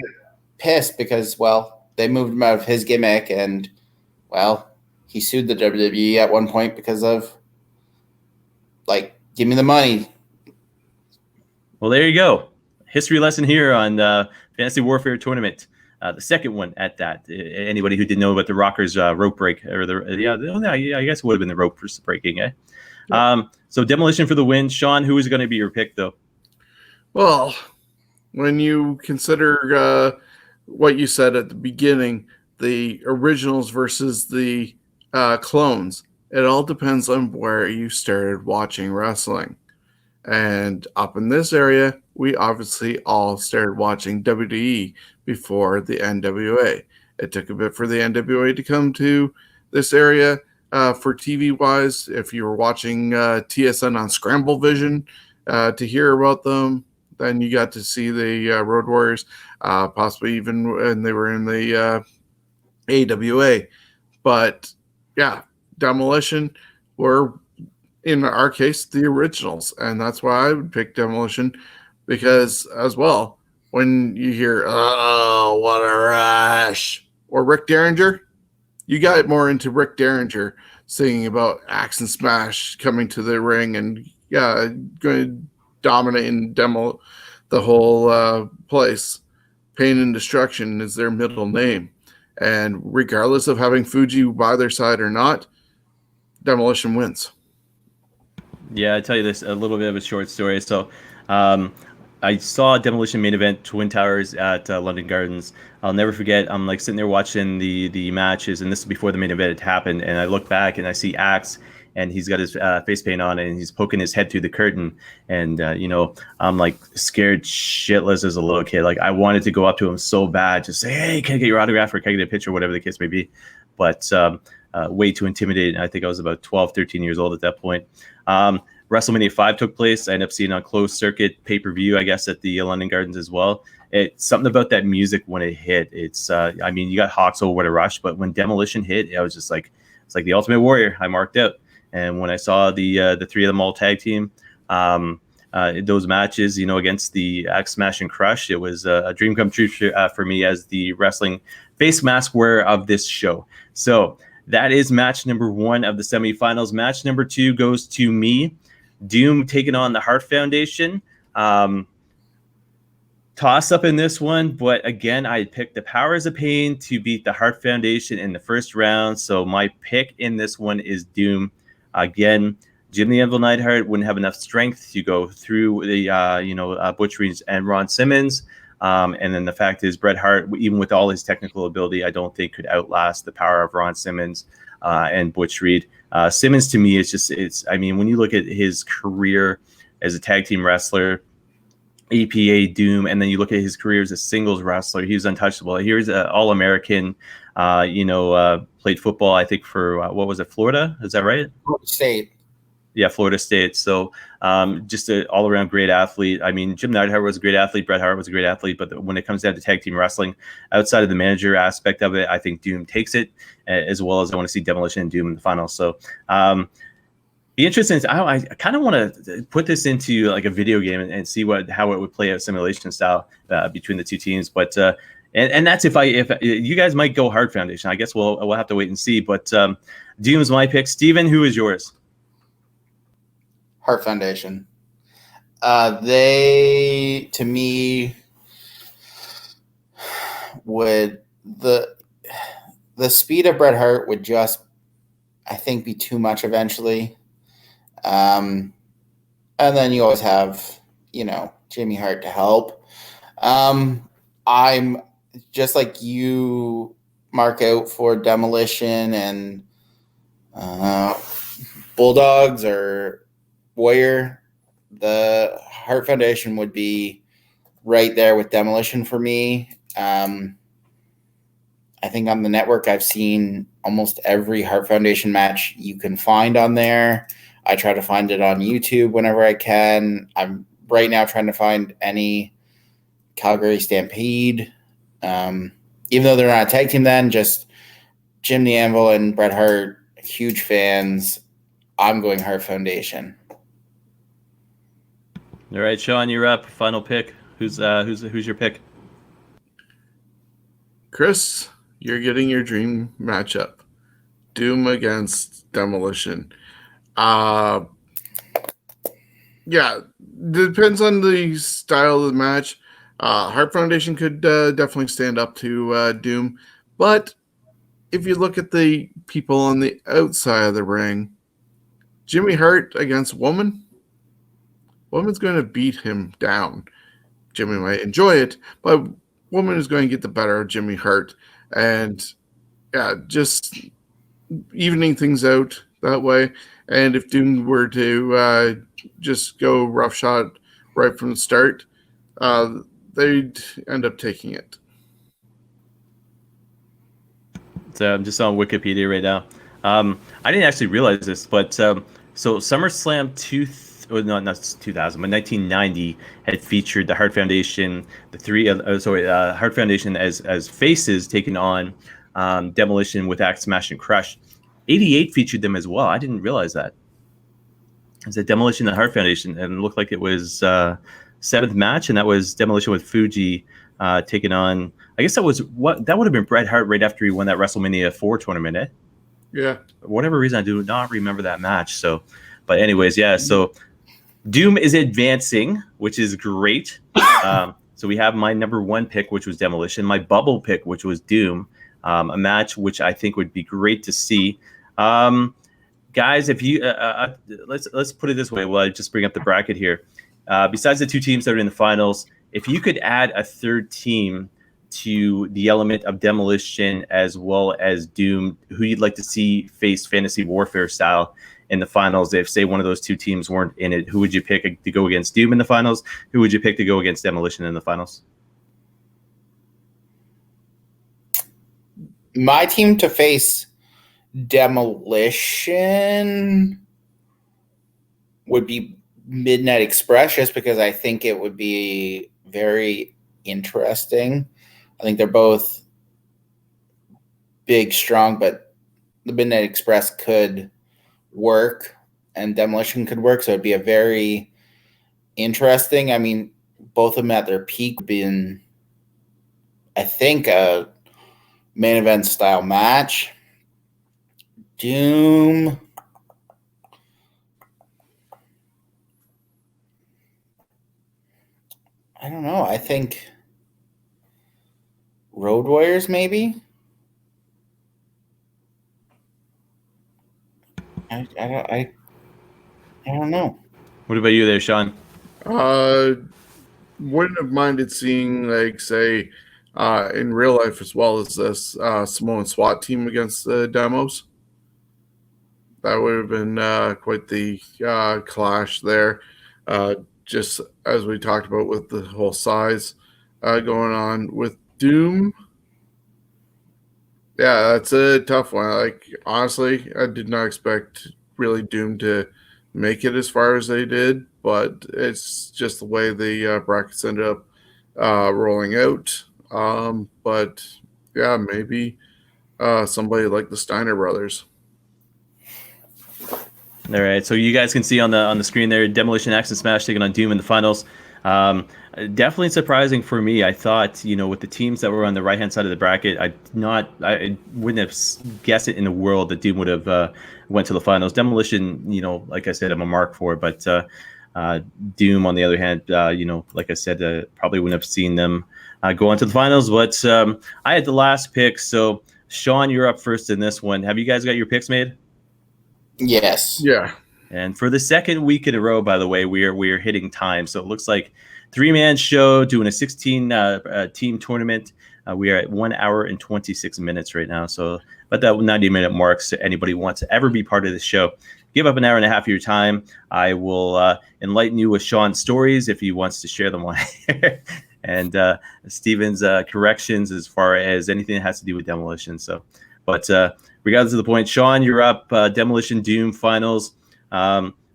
pissed because, they moved him out of his gimmick, and, he sued the WWE at one point because of, give me the money. Well, there you go. History lesson here on Fantasy Warfare Tournament. The second one at that. Anybody who didn't know about the Rockers rope break, or I guess it would have been the rope breaking, eh? Yep. So Demolition for the win. Sean, who is going to be your pick, though? Well, when you consider what you said at the beginning, the originals versus the clones, it all depends on where you started watching wrestling. And up in this area, we obviously all started watching WWE before the NWA. It took a bit for the NWA to come to this area for TV-wise. If you were watching TSN on Scramble Vision to hear about them, then you got to see the Road Warriors, possibly even when they were in the AWA. But, yeah, Demolition were, in our case, the originals. And that's why I would pick Demolition because, as well, when you hear, oh, what a rush, or Rick Derringer, you got more into Rick Derringer singing about Axe and Smash coming to the ring and, going to dominate and demo the whole place. Pain and Destruction is their middle name. And regardless of having Fuji by their side or not, Demolition wins. Yeah, I'll tell you this, a little bit of a short story. So I saw Demolition main event Twin Towers at London Gardens. I'll never forget, I'm sitting there watching the matches, and this is before the main event had happened, and I look back and I see Axe, and he's got his face paint on, and he's poking his head through the curtain. And, I'm scared shitless as a little kid. I wanted to go up to him so bad, just say, hey, can I get your autograph, or can I get a picture, whatever the case may be. But way too intimidated. I think I was about 12, 13 years old at that point. WrestleMania 5 took place. I ended up seeing on closed circuit pay-per-view, I guess, at the London Gardens as well. It's something about that music when it hit. It's, you got Hawks, Oh, What a Rush, but when Demolition hit, I was just it's like the Ultimate Warrior. I marked out. And when I saw the three of them all tag team, those matches, against the Axe Smash and Crush. It was a dream come true for me as the wrestling face mask wearer of this show. So that is match number 1 of the semifinals. Match number 2 goes to me. Doom taking on the Hart Foundation. Toss up in this one, but again, I picked the Powers of Pain to beat the Hart Foundation in the first round. So my pick in this one is Doom. Again, Jim the Anvil Neidhart wouldn't have enough strength to go through the Butch Reed and Ron Simmons. And then the fact is, Bret Hart, even with all his technical ability, I don't think could outlast the power of Ron Simmons and Butch Reed. Simmons to me when you look at his career as a tag team wrestler, APA, Doom, and then you look at his career as a singles wrestler, he was untouchable. Here's an All-American, played football, I think, for, what was it, Florida? Is that right? Florida State. Yeah, Florida State. So just an all-around great athlete. I mean, Jim Neidhart was a great athlete. Bret Hart was a great athlete. But when it comes down to tag team wrestling, outside of the manager aspect of it, I think Doom takes it, as well as I want to see Demolition and Doom in the final. So the interesting is I kind of want to put this into like a video game and see how it would play out simulation style between the two teams. But and that's if you guys might go Hart Foundation. I guess we'll have to wait and see. But Doom is my pick. Steven, who is yours? Hart Foundation. They, to me, would the speed of Bret Hart would just, I think, be too much eventually. And then you always have, Jimmy Hart to help. I'm just like you, mark out for Demolition and Bulldogs or Warrior. The Hart Foundation would be right there with Demolition for me. I think on the network I've seen almost every Hart Foundation match you can find on there. I try to find it on YouTube whenever I can. I'm right now trying to find any Calgary Stampede. Even though they're not a tag team then, just Jim the Anvil and Bret Hart, huge fans. I'm going Hart Foundation. All right, Sean, you're up. Final pick. Who's your pick? Chris, you're getting your dream matchup. Doom against Demolition. Yeah, depends on the style of the match. Hart Foundation could definitely stand up to Doom. But if you look at the people on the outside of the ring, Jimmy Hart against Woman's going to beat him down. Jimmy might enjoy it, but Woman is going to get the better of Jimmy Hart. And yeah, just evening things out that way. And if Doom were to just go roughshod right from the start, they'd end up taking it. So I'm just on Wikipedia right now. I didn't actually realize this, but so SummerSlam 2000, but 1990 had featured the Hart Foundation, Hart Foundation as faces taking on Demolition with Axe Smash and Crush. 88 featured them as well. I didn't realize that. It's a Demolition and Hart Foundation, and it looked like it was 7th match, and that was Demolition with Fuji taking on. I guess that would have been Bret Hart right after he won that WrestleMania 4 tournament. Eh? Yeah. For whatever reason, I do not remember that match. So, but anyways, yeah. So Doom is advancing, which is great. So we have my number 1 pick, which was Demolition. My bubble pick, which was Doom. A match which I think would be great to see. Guys, if you let's put it this way. Well, I just bring up the bracket here. Besides the 2 teams that are in the finals, if you could add a 3rd team to the element of Demolition as well as Doom, who you'd like to see face Fantasy Warfare style in the finals, if say one of those 2 teams weren't in it, who would you pick to go against Doom in the finals? Who would you pick to go against Demolition in the finals? My team to face Demolition would be Midnight Express, just because I think it would be very interesting. I think they're both big, strong, but the Midnight Express could work and Demolition could work. So it'd be a very interesting. I mean, both of them at their peak been, I think, a main event style match. Doom. I don't know. I think Road Warriors, maybe. I don't know. What about you there, Sean? Wouldn't have minded seeing, like, say, in real life as well as this Samoan SWAT team against the Demos. That would have been quite the clash there. Just as we talked about with the whole size going on with Doom. Yeah, that's a tough one. Like, honestly, I did not expect really Doom to make it as far as they did, but it's just the way the brackets ended up rolling out. But yeah, maybe somebody like the Steiner brothers. All right, so you guys can see on the screen there, Demolition Axe and Smash taking on Doom in the finals. Definitely surprising for me. I thought, with the teams that were on the right-hand side of the bracket, I wouldn't have guessed it in the world that Doom would have went to the finals. Demolition, like I said, I'm a mark for, but Doom, on the other hand, like I said, probably wouldn't have seen them go on to the finals. But I had the last pick, so Sean, you're up first in this one. Have you guys got your picks made? Yes. Yeah. And for the second week in a row, by the way, we are hitting time. So it looks like 3-man show doing a 16 team tournament. We are at 1 hour and 26 minutes right now. So about that 90-minute mark. So anybody wants to ever be part of this show, give up an hour and a half of your time. I will enlighten you with Sean's stories if he wants to share them on here. And Steven's corrections as far as anything that has to do with demolition. So, but regardless of the point, Sean, you're up. Demolition Doom finals.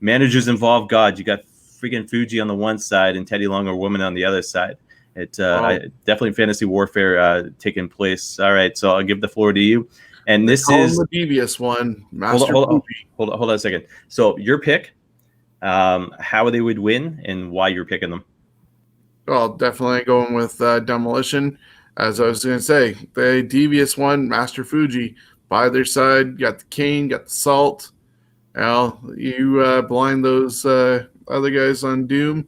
Managers involved. God, you got freaking Fuji on the one side and Teddy Long or Woman on the other side. Definitely fantasy warfare taking place. All right, so I'll give the floor to you. And this is the devious one. Master hold on a second. So your pick, how they would win and why you're picking them. Well, definitely going with Demolition. As I was going to say, the devious one, Master Fuji, by their side. You got the cane, got the salt. Well, you blind those other guys on Doom.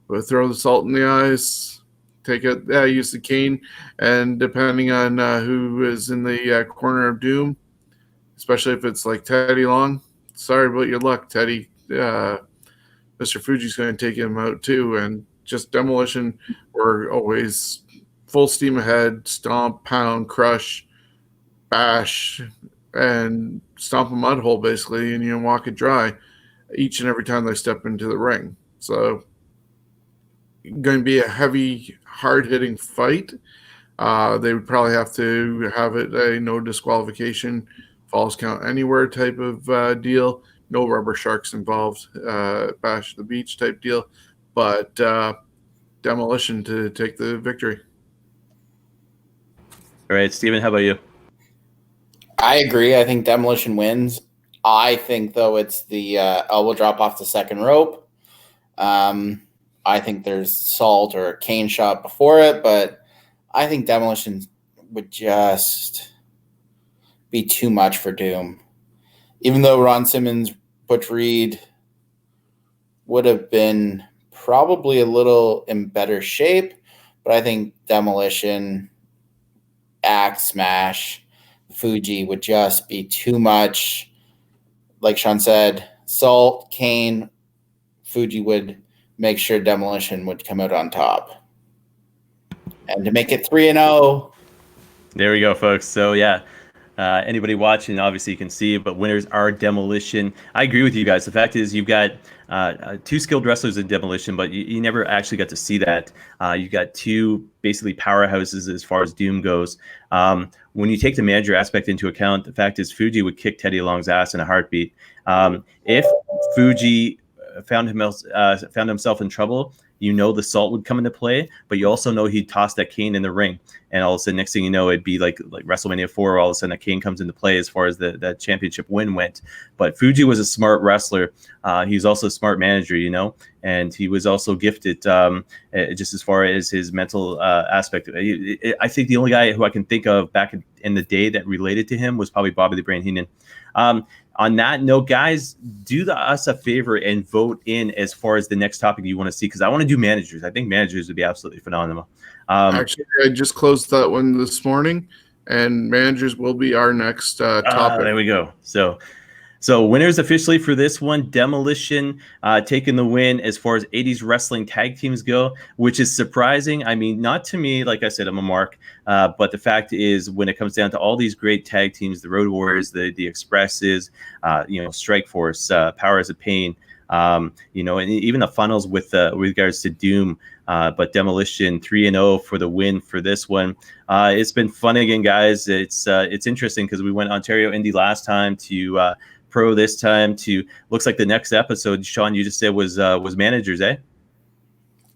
We'll throw the salt in the eyes, use the cane, and depending on who is in the corner of Doom, especially if it's like Teddy Long, sorry about your luck, Teddy. Mr. Fuji's going to take him out too, and just Demolition, we're always full steam ahead, stomp, pound, crush, bash, and stomp a mud hole basically, and walk it dry each and every time they step into the ring. So going to be a heavy, hard-hitting fight. They would probably have to have it a no disqualification, falls count anywhere type of deal. No rubber sharks involved, bash the beach type deal. But Demolition to take the victory. All right, Steven, how about you? I agree. I think Demolition wins. I think, though, it's the elbow drop off the second rope. I think there's salt or a cane shot before it, but I think Demolition would just be too much for Doom. Even though Ron Simmons, Butch Reed would have been probably a little in better shape, but I think Demolition, Axe, Smash, Fuji would just be too much. Like Sean said, salt, cane, Fuji would make sure Demolition would come out on top. And to make it 3-0. There we go, folks. So, yeah, anybody watching, obviously you can see, but winners are Demolition. I agree with you guys. The fact is you've got two skilled wrestlers in Demolition, but you never actually got to see that. You got two basically powerhouses as far as Doom goes. When you take the manager aspect into account, the fact is Fuji would kick Teddy Long's ass in a heartbeat. If Fuji found himself in trouble, the salt would come into play, but you also know he'd toss that cane in the ring, and all of a sudden, next thing you know, it'd be like WrestleMania 4, all of a sudden that cane comes into play as far as that championship win went. But Fuji was a smart wrestler. He's also a smart manager, and he was also gifted just as far as his mental aspect. I think the only guy who I can think of back in the day that related to him was probably Bobby the Brain Heenan. On that note, guys, do us a favor and vote in as far as the next topic you want to see, because I want to do managers. I think managers would be absolutely phenomenal. Actually, I just closed that one this morning, and managers will be our next topic. There we go. So winners officially for this one, Demolition taking the win as far as 80s wrestling tag teams go, which is surprising. I mean, not to me, like I said, I'm a mark, but the fact is when it comes down to all these great tag teams, the Road Warriors, the Expresses, Strike Force, Powers of Pain, and even the funnels with regards to Doom, but Demolition 3-0 for the win for this one. It's been fun again, guys. It's interesting because we went Ontario Indie last time to Pro this time to looks like the next episode. Sean, you just said was managers, eh?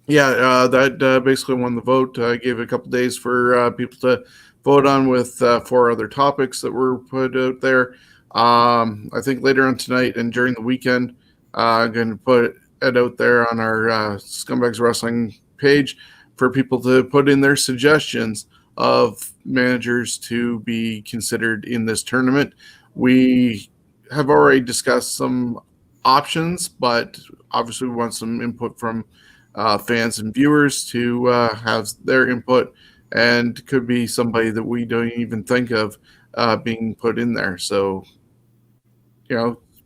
Yeah, that basically won the vote. I gave a couple days for people to vote on with 4 other topics that were put out there. I think later on tonight and during the weekend, I'm going to put it out there on our Scumbags Wrestling page for people to put in their suggestions of managers to be considered in this tournament. We have already discussed some options, but obviously we want some input from fans and viewers to have their input, and could be somebody that we don't even think of being put in there. So,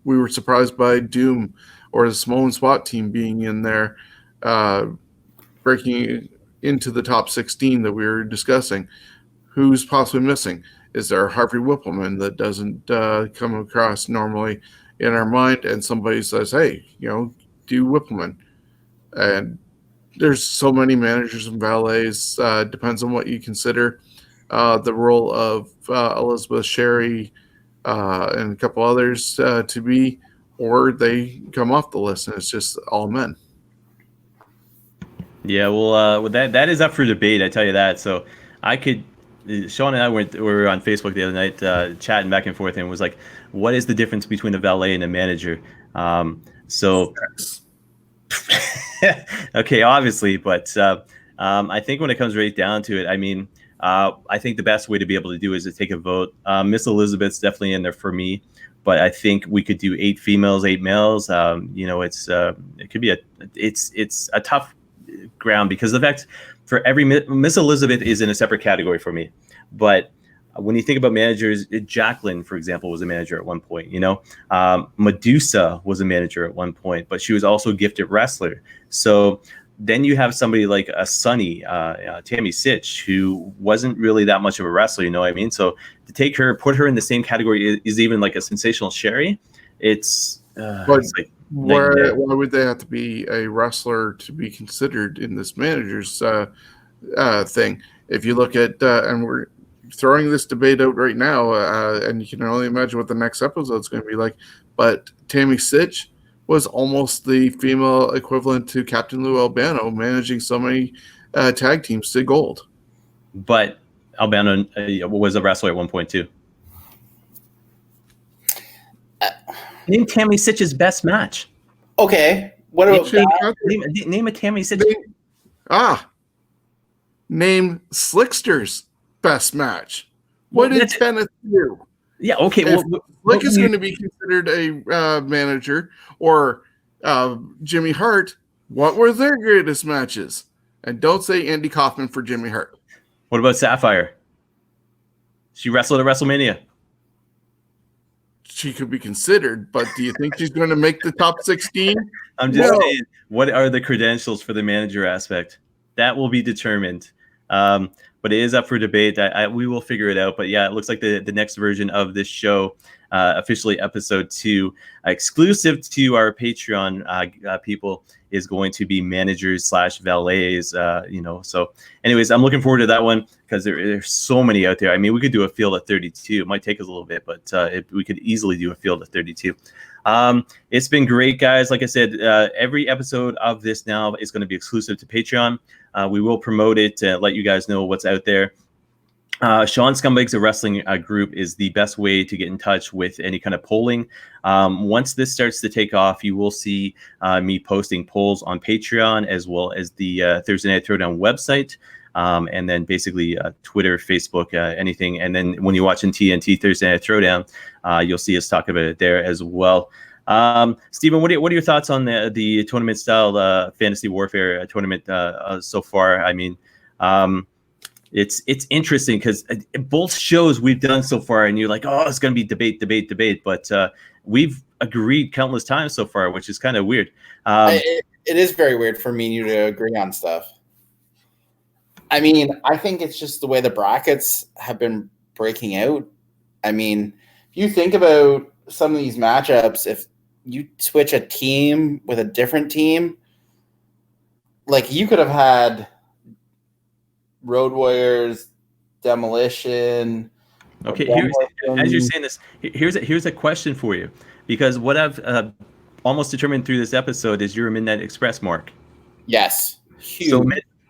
we were surprised by Doom or the Samoan SWAT team being in there, breaking into the top 16 that we were discussing. Who's possibly missing? Is there a Harvey Whippleman that doesn't come across normally in our mind, and somebody says, hey, do Whippleman? And there's so many managers and valets. Depends on what you consider the role of Elizabeth Sherry and a couple others to be, or they come off the list and it's just all men. Yeah, well, that is up for debate, I tell you that. So Sean and I were on Facebook the other night chatting back and forth, and it was like, what is the difference between a valet and a manager? Okay, obviously, but I think when it comes right down to it, I mean, I think the best way to be able to do is to take a vote. Miss Elizabeth's definitely in there for me, but I think we could do 8 females, 8 males. It could be it's a tough ground, because the fact for every Miss Elizabeth is in a separate category for me. But when you think about managers, Jacqueline, for example, was a manager at one point. Medusa was a manager at one point, but she was also a gifted wrestler. So then you have somebody like a Sunny, Tammy Sitch, who wasn't really that much of a wrestler. You know what I mean? So to take her, put her in the same category is even like a Sensational Sherry. It's like, why would they have to be a wrestler to be considered in this manager's thing? If you look at, and we're throwing this debate out right now, and you can only imagine what the next episode is going to be like, but Tammy Sitch was almost the female equivalent to Captain Lou Albano, managing so many tag teams to gold. But Albano was a wrestler at one point too. Name Tammy Sitch's best match. Okay. What about name a Tammy Sitch? Name Slickster's best match. What did Kenneth do? Yeah, okay. If Slick is going to be considered a manager, or Jimmy Hart, what were their greatest matches? And don't say Andy Kaufman for Jimmy Hart. What about Sapphire? She wrestled at WrestleMania. She could be considered, but do you think she's going to make the top 16? I'm just saying, what are the credentials for the manager aspect? That will be determined. But it is up for debate. We will figure it out. But yeah, it looks like the next version of this show, officially episode 2, exclusive to our Patreon people, is going to be managers / valets. So anyways, I'm looking forward to that one, because there's so many out there. I mean, we could do a field of 32. It might take us a little bit, but we could easily do a field of 32. It's been great, guys. Like I said, every episode of this now is going to be exclusive to Patreon. We will promote it to let you guys know what's out there. Sean Scumbags of Wrestling group is the best way to get in touch with any kind of polling. Once this starts to take off, you will see me posting polls on Patreon as well as the Thursday Night Throwdown website. And then basically Twitter, Facebook, anything. And then when you're watching TNT Thursday Night Throwdown, you'll see us talk about it there as well. Stephen, what are your thoughts on the tournament style fantasy warfare tournament so far? I mean, it's interesting because both shows we've done so far, and you're like, oh, it's going to be debate, but we've agreed countless times so far, which is kind of weird. It is very weird for me and you to agree on stuff. I mean, I think it's just the way the brackets have been breaking out. I mean, if you think about some of these matchups, if you switch a team with a different team, like you could have had Road Warriors, Demolition. Okay, as you're saying this, here's a question for you, because what I've almost determined through this episode is you're a Midnight Express mark. Yes, huge. So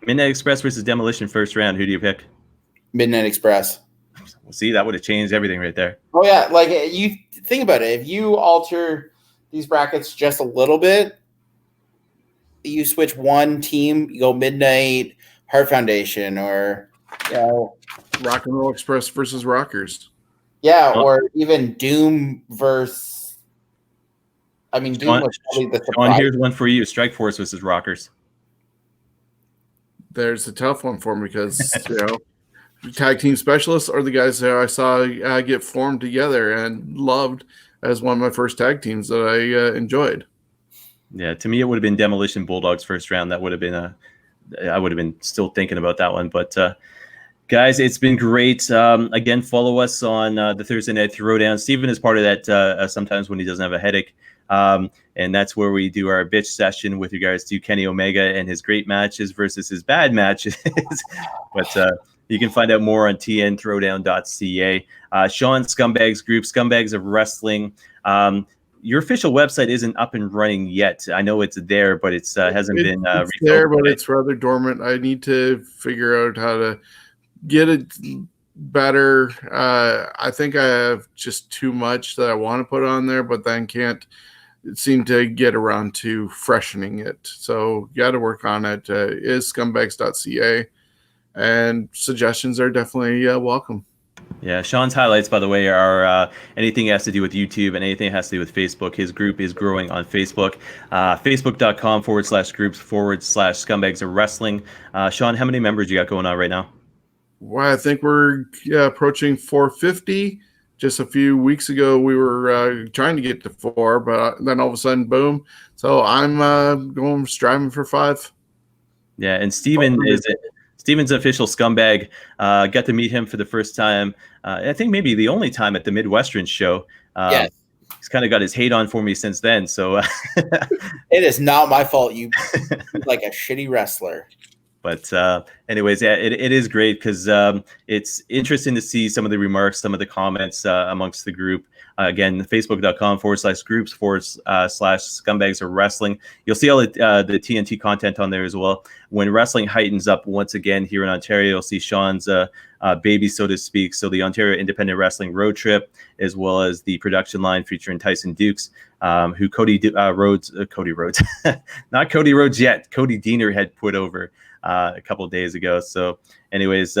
Midnight Express versus Demolition first round. Who do you pick? Midnight Express. Well, see, that would have changed everything right there. Oh yeah, like you think about it. If you alter these brackets just a little bit, you switch one team, you go Midnight Heart Foundation, or Rock and Roll Express versus Rockers. Yeah, or even Doom versus. I mean, Doom was probably the surprise. Here's one for you: Strike Force versus Rockers. There's a tough one for me because tag team specialists are the guys that I saw get formed together and loved as one of my first tag teams that I enjoyed. Yeah, to me, it would have been Demolition Bulldogs first round. That would have been I would have been still thinking about that one. But guys, it's been great. Again, follow us on the Thursday Night Throwdown. Steven is part of that sometimes when he doesn't have a headache. And that's where we do our bitch session with regards to Kenny Omega and his great matches versus his bad matches. But you can find out more on tnthrowdown.ca. Sean Scumbags Group, Scumbags of Wrestling. Your official website isn't up and running yet. I know it's there, but it's hasn't been it's there, but it's rather dormant. I need to figure out how to get it better. I think I have just too much that I want to put on there, but then can't seem to get around to freshening it. So got to work on it. Is scumbags.ca, and suggestions are definitely welcome. Yeah, Sean's highlights, by the way, are anything that has to do with YouTube and anything that has to do with Facebook. His group is growing on Facebook. Facebook.com/groups/scumbags of wrestling. Sean, how many members you got going on right now? Well, I think we're approaching 450. Just a few weeks ago, we were trying to get to 4, but then all of a sudden, boom. So I'm striving for 5. Yeah, and Steven's official scumbag. Got to meet him for the first time. I think maybe the only time at the Midwestern show. Yes. He's kind of got his hate on for me since then. So it is not my fault. You like a shitty wrestler. But anyways, yeah, it is great because it's interesting to see some of the remarks, some of the comments amongst the group. Again, facebook.com/groups/scumbags of wrestling. You'll see all the TNT content on there as well. When wrestling heightens up once again here in Ontario, you'll see Sean's baby, so to speak. So the Ontario Independent Wrestling Road Trip, as well as the production line featuring Tyson Dukes, who Cody Rhodes, not Cody Rhodes yet. Cody Diener had put over a couple of days ago. So anyways,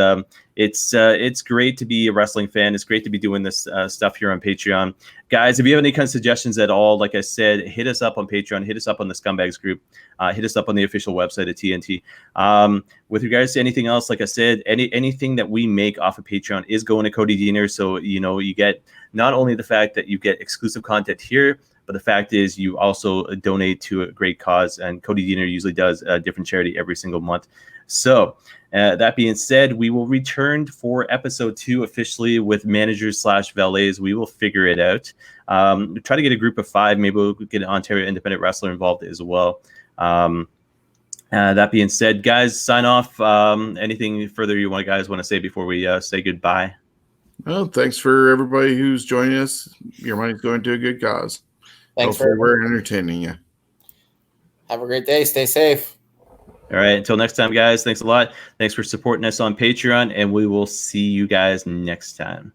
it's great to be a wrestling fan. It's great to be doing this stuff here on Patreon. Guys, if you have any kind of suggestions at all, like I said, hit us up on Patreon, hit us up on the Scumbags group, hit us up on the official website of TNT. With regards to anything else, like I said, anything that we make off of Patreon is going to Cody Diener. So, you get not only the fact that you get exclusive content here, but the fact is you also donate to a great cause, and Cody Diener usually does a different charity every single month. So that being said, we will return for episode 2 officially with managers/valets. We will figure it out. Try to get a group of 5. Maybe we'll get an Ontario Independent Wrestler involved as well. That being said, guys, sign off. Anything further you guys want to say before we say goodbye? Well, thanks for everybody who's joining us. Your money's going to a good cause. Thanks Hopefully we're entertaining you. Have a great day. Stay safe. All right. Until next time, guys. Thanks a lot. Thanks for supporting us on Patreon, and we will see you guys next time.